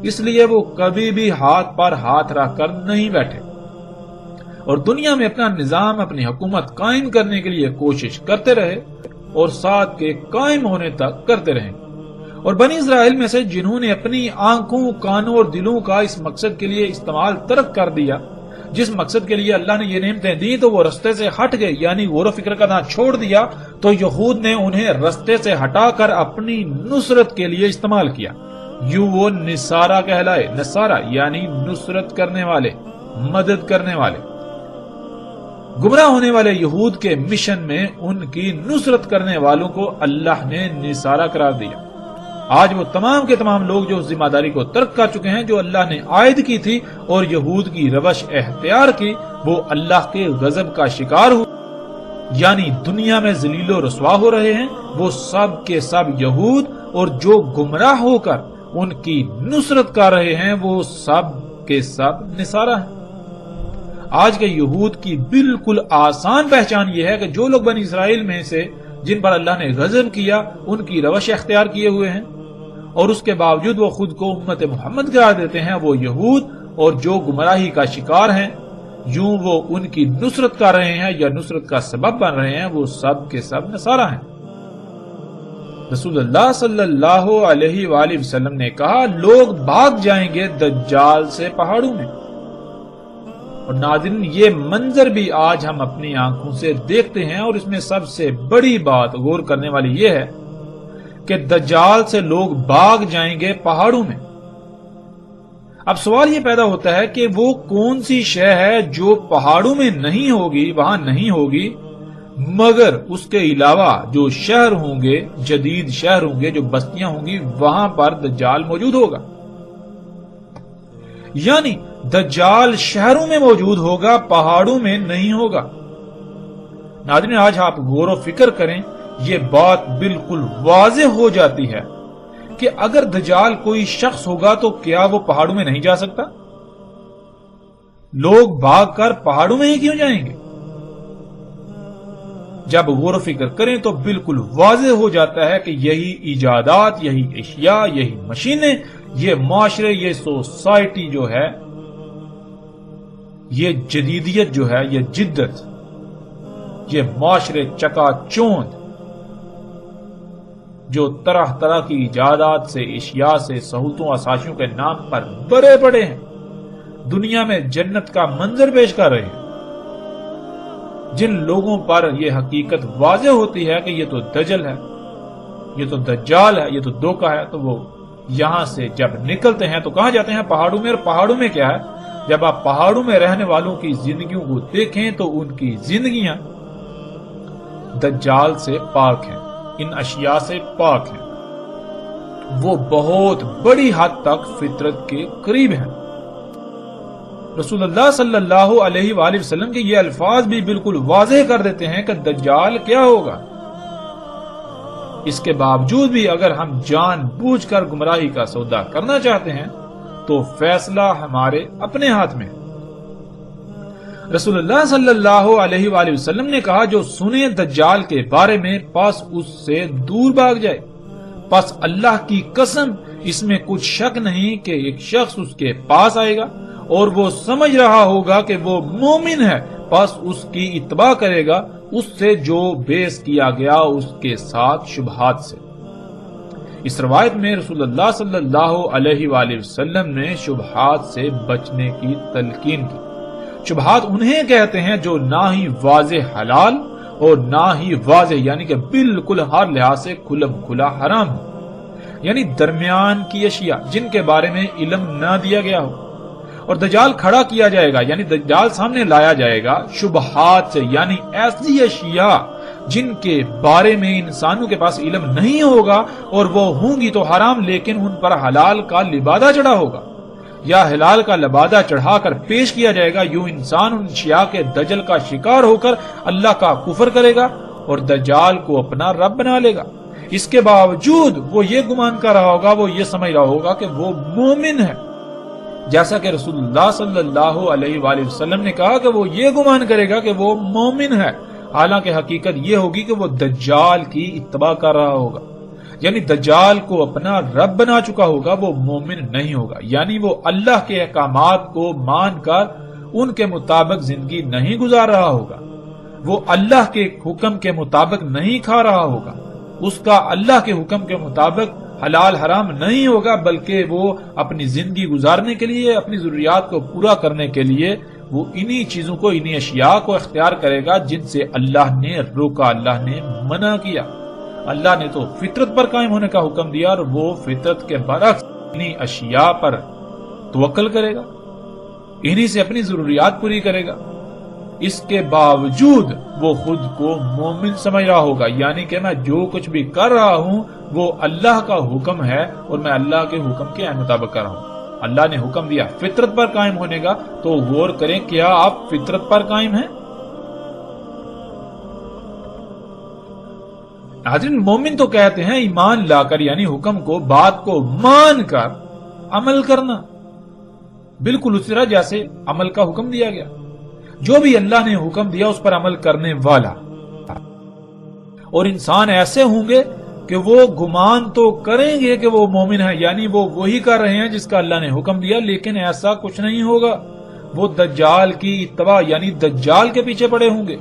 اس لیے وہ کبھی بھی ہاتھ پر ہاتھ رکھ کر نہیں بیٹھے اور دنیا میں اپنا نظام، اپنی حکومت قائم کرنے کے لیے کوشش کرتے رہے اور ساتھ کے قائم ہونے تک کرتے رہیں۔ اور بنی اسرائیل میں سے جنہوں نے اپنی آنکھوں، کانوں اور دلوں کا اس مقصد کے لیے استعمال ترک کر دیا جس مقصد کے لیے اللہ نے یہ نعمتیں دی، تو وہ رستے سے ہٹ گئے، یعنی غور و فکر کرنا چھوڑ دیا، تو یہود نے انہیں رستے سے ہٹا کر اپنی نصرت کے لیے استعمال کیا، یوں وہ نصارہ کہلائے۔ نصارہ یعنی نصرت کرنے والے، مدد کرنے والے۔ گمراہ ہونے والے یہود کے مشن میں ان کی نصرت کرنے والوں کو اللہ نے نصارہ قرار دیا۔ آج وہ تمام کے تمام لوگ جو ذمہ داری کو ترک کر چکے ہیں جو اللہ نے عائد کی تھی اور یہود کی روش اختیار کی، وہ اللہ کے غضب کا شکار ہوئے، یعنی دنیا میں ذلیل و رسوا ہو رہے ہیں، وہ سب کے سب یہود، اور جو گمراہ ہو کر ان کی نصرت کر رہے ہیں وہ سب کے سب نصارہ ہیں۔ آج کے یہود کی بالکل آسان پہچان یہ ہے کہ جو لوگ بنی اسرائیل میں سے جن پر اللہ نے غضب کیا ان کی روش اختیار کیے ہوئے ہیں اور اس کے باوجود وہ خود کو امت محمد قرار دیتے ہیں، وہ یہود اور جو گمراہی کا شکار ہیں، یوں وہ ان کی نصرت کر رہے ہیں یا نصرت کا سبب بن رہے ہیں، وہ سب کے سب نصارہ ہیں۔ رسول اللہ صلی اللہ علیہ وآلہ وسلم نے کہا، لوگ بھاگ جائیں گے دجال سے پہاڑوں میں۔ اور ناظرین، یہ منظر بھی آج ہم اپنی آنکھوں سے دیکھتے ہیں، اور اس میں سب سے بڑی بات غور کرنے والی یہ ہے کہ دجال سے لوگ بھاگ جائیں گے پہاڑوں میں۔ اب سوال یہ پیدا ہوتا ہے کہ وہ کون سی شے ہے جو پہاڑوں میں نہیں ہوگی، وہاں نہیں ہوگی، مگر اس کے علاوہ جو شہر ہوں گے، جدید شہر ہوں گے، جو بستیاں ہوں گی، وہاں پر دجال موجود ہوگا۔ یعنی دجال شہروں میں موجود ہوگا، پہاڑوں میں نہیں ہوگا۔ ناظرین، آج آپ غور و فکر کریں، یہ بات بالکل واضح ہو جاتی ہے کہ اگر دجال کوئی شخص ہوگا تو کیا وہ پہاڑوں میں نہیں جا سکتا؟ لوگ بھاگ کر پہاڑوں میں ہی کیوں جائیں گے؟ جب غور و فکر کریں تو بالکل واضح ہو جاتا ہے کہ یہی ایجادات، یہی اشیاء، یہی مشینیں، یہ معاشرے، یہ سوسائٹی جو ہے، یہ جدیدیت جو ہے، یہ جدت، یہ معاشرے چکا چوند جو طرح طرح کی ایجادات سے، اشیاء سے، سہولتوں، آسائشوں کے نام پر بڑے بڑے ہیں، دنیا میں جنت کا منظر پیش کر رہے ہیں۔ جن لوگوں پر یہ حقیقت واضح ہوتی ہے کہ یہ تو دجل ہے، یہ تو دجال ہے، یہ تو دھوکہ ہے، تو وہ یہاں سے جب نکلتے ہیں تو کہاں جاتے ہیں؟ پہاڑوں میں۔ اور پہاڑوں میں کیا ہے؟ جب آپ پہاڑوں میں رہنے والوں کی زندگیوں کو دیکھیں تو ان کی زندگیاں دجال سے پاک ہیں، ان اشیاء سے پاک ہیں، وہ بہت بڑی حد تک فطرت کے قریب ہیں۔ رسول اللہ صلی اللہ علیہ وآلہ وسلم کے یہ الفاظ بھی بالکل واضح کر دیتے ہیں کہ دجال کیا ہوگا۔ اس کے باوجود بھی اگر ہم جان بوجھ کر گمراہی کا سودا کرنا چاہتے ہیں تو فیصلہ ہمارے اپنے ہاتھ میں۔ رسول اللہ صلی اللہ علیہ وآلہ وسلم نے کہا، جو سنے دجال کے بارے میں پس اس سے دور بھاگ جائے۔ پس اللہ کی قسم، اس میں کچھ شک نہیں کہ ایک شخص اس کے پاس آئے گا اور وہ سمجھ رہا ہوگا کہ وہ مومن ہے، پس اس کی اتباع کرے گا، اس سے جو بیس کیا گیا اس کے ساتھ شبہات سے۔ اس روایت میں رسول اللہ صلی اللہ علیہ وآلہ وسلم نے شبہات سے بچنے کی تلقین کی۔ شبہات انہیں کہتے ہیں جو نہ ہی واضح حلال اور نہ ہی واضح یعنی کہ بالکل ہر لحاظ سے کھلم کھلا حرام ہو، یعنی درمیان کی اشیاء جن کے بارے میں علم نہ دیا گیا ہو۔ اور دجال کھڑا کیا جائے گا، یعنی دجال سامنے لایا جائے گا شبہات سے، یعنی ایسی اشیاء جن کے بارے میں انسانوں کے پاس علم نہیں ہوگا، اور وہ ہوں گی تو حرام، لیکن ان پر حلال کا لبادہ چڑھا ہوگا یا حلال کا لبادہ چڑھا کر پیش کیا جائے گا۔ یوں انسان ان اشیاء کے دجل کا شکار ہو کر اللہ کا کفر کرے گا اور دجال کو اپنا رب بنا لے گا۔ اس کے باوجود وہ یہ گمان کر رہا ہوگا، وہ یہ سمجھ رہا ہوگا کہ وہ مومن ہے، جیسا کہ رسول اللہ صلی اللہ علیہ وآلہ وسلم نے کہا کہ وہ یہ گمان کرے گا کہ وہ مومن ہے، حالانکہ حقیقت یہ ہوگی کہ وہ دجال کی اتباع کر رہا ہوگا، یعنی دجال کو اپنا رب بنا چکا ہوگا، وہ مومن نہیں ہوگا، یعنی وہ اللہ کے احکامات کو مان کر ان کے مطابق زندگی نہیں گزار رہا ہوگا، وہ اللہ کے حکم کے مطابق نہیں کھا رہا ہوگا، اس کا اللہ کے حکم کے مطابق حلال حرام نہیں ہوگا، بلکہ وہ اپنی زندگی گزارنے کے لیے، اپنی ضروریات کو پورا کرنے کے لیے وہ انہی چیزوں کو، انہی اشیاء کو اختیار کرے گا جن سے اللہ نے روکا، اللہ نے منع کیا۔ اللہ نے تو فطرت پر قائم ہونے کا حکم دیا اور وہ فطرت کے برعکس انہی اشیاء پر توکل کرے گا، انہی سے اپنی ضروریات پوری کرے گا۔ اس کے باوجود وہ خود کو مومن سمجھ رہا ہوگا، یعنی کہ میں جو کچھ بھی کر رہا ہوں وہ اللہ کا حکم ہے اور میں اللہ کے حکم کے مطابق کر رہا ہوں۔ اللہ نے حکم دیا فطرت پر قائم ہونے کا، تو غور کریں کیا آپ فطرت پر قائم ہیں؟ حضرت مومن تو کہتے ہیں ایمان لا کر، یعنی حکم کو، بات کو مان کر عمل کرنا، بالکل اس طرح جیسے عمل کا حکم دیا گیا، جو بھی اللہ نے حکم دیا اس پر عمل کرنے والا۔ اور انسان ایسے ہوں گے کہ وہ گمان تو کریں گے کہ وہ مومن ہے، یعنی وہ وہی کر رہے ہیں جس کا اللہ نے حکم دیا، لیکن ایسا کچھ نہیں ہوگا. وہ دجال کی اتباع یعنی دجال کے پیچھے پڑے ہوں گے.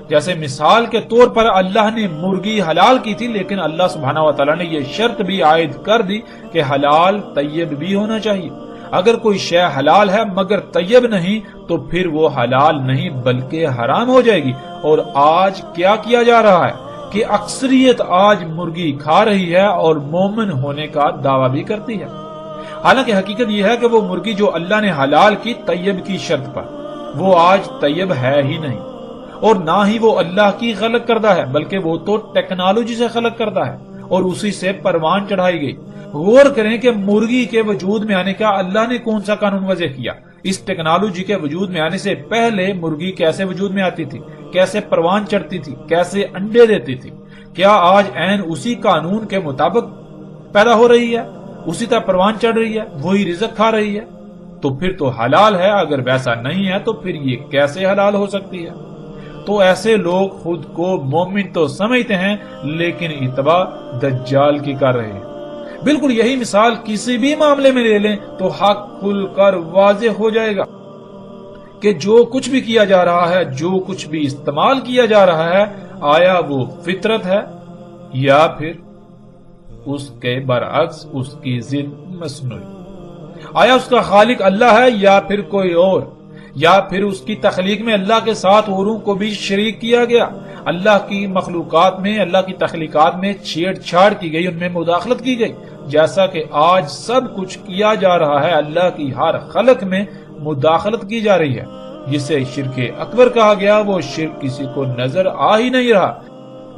جیسے مثال کے طور پر اللہ نے مرغی حلال کی تھی، لیکن اللہ سبحانہ و تعالیٰ نے یہ شرط بھی عائد کر دی کہ حلال طیب بھی ہونا چاہیے. اگر کوئی شے حلال ہے مگر طیب نہیں تو پھر وہ حلال نہیں بلکہ حرام ہو جائے گی. اور آج کیا کیا جا رہا ہے کہ اکثریت آج مرغی کھا رہی ہے اور مومن ہونے کا دعویٰ بھی کرتی ہے. حالانکہ حقیقت یہ ہے کہ وہ مرغی جو اللہ نے حلال کی طیب کی شرط پر، وہ آج طیب ہے ہی نہیں، اور نہ ہی وہ اللہ کی خلق کردہ ہے، بلکہ وہ تو ٹیکنالوجی سے خلق کردہ ہے اور اسی سے پروان چڑھائی گئی. غور کریں کہ مرغی کے وجود میں آنے کا اللہ نے کون سا قانون وضع کیا. اس ٹیکنالوجی کے وجود میں آنے سے پہلے مرغی کیسے وجود میں آتی تھی، کیسے پروان چڑھتی تھی، کیسے انڈے دیتی تھی؟ کیا آج عین اسی قانون کے مطابق پیدا ہو رہی ہے، اسی طرح پروان چڑھ رہی ہے، وہی رزق کھا رہی ہے؟ تو پھر تو حلال ہے. اگر ویسا نہیں ہے تو پھر یہ کیسے حلال ہو سکتی ہے؟ تو ایسے لوگ خود کو مومن تو سمجھتے ہیں لیکن اتباع دجال کی کر رہے ہیں. بالکل یہی مثال کسی بھی معاملے میں لے لیں تو حق کھل کر واضح ہو جائے گا کہ جو کچھ بھی کیا جا رہا ہے، جو کچھ بھی استعمال کیا جا رہا ہے، آیا وہ فطرت ہے یا پھر اس کے برعکس اس کی ضد مصنوعی؟ آیا اس کا خالق اللہ ہے یا پھر کوئی اور؟ یا پھر اس کی تخلیق میں اللہ کے ساتھ اوروں کو بھی شریک کیا گیا؟ اللہ کی مخلوقات میں، اللہ کی تخلیقات میں چھیڑ چھاڑ کی گئی، ان میں مداخلت کی گئی، جیسا کہ آج سب کچھ کیا جا رہا ہے. اللہ کی ہر خلق میں مداخلت کی جا رہی ہے. جسے شرک اکبر کہا گیا وہ شرک کسی کو نظر آ ہی نہیں رہا،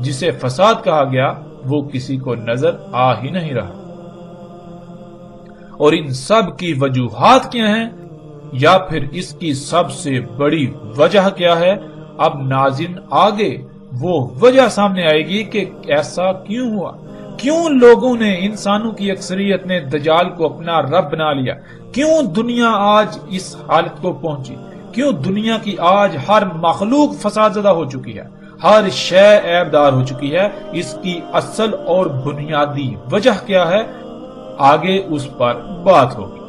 جسے فساد کہا گیا وہ کسی کو نظر آ ہی نہیں رہا. اور ان سب کی وجوہات کیا ہیں یا پھر اس کی سب سے بڑی وجہ کیا ہے؟ اب ناظرین آگے وہ وجہ سامنے آئے گی کہ ایسا کیوں ہوا، کیوں لوگوں نے، انسانوں کی اکثریت نے دجال کو اپنا رب بنا لیا، کیوں دنیا آج اس حالت کو پہنچی، کیوں دنیا کی آج ہر مخلوق فساد زدہ ہو چکی ہے، ہر شے عیب دار ہو چکی ہے. اس کی اصل اور بنیادی وجہ کیا ہے؟ آگے اس پر بات ہوگی.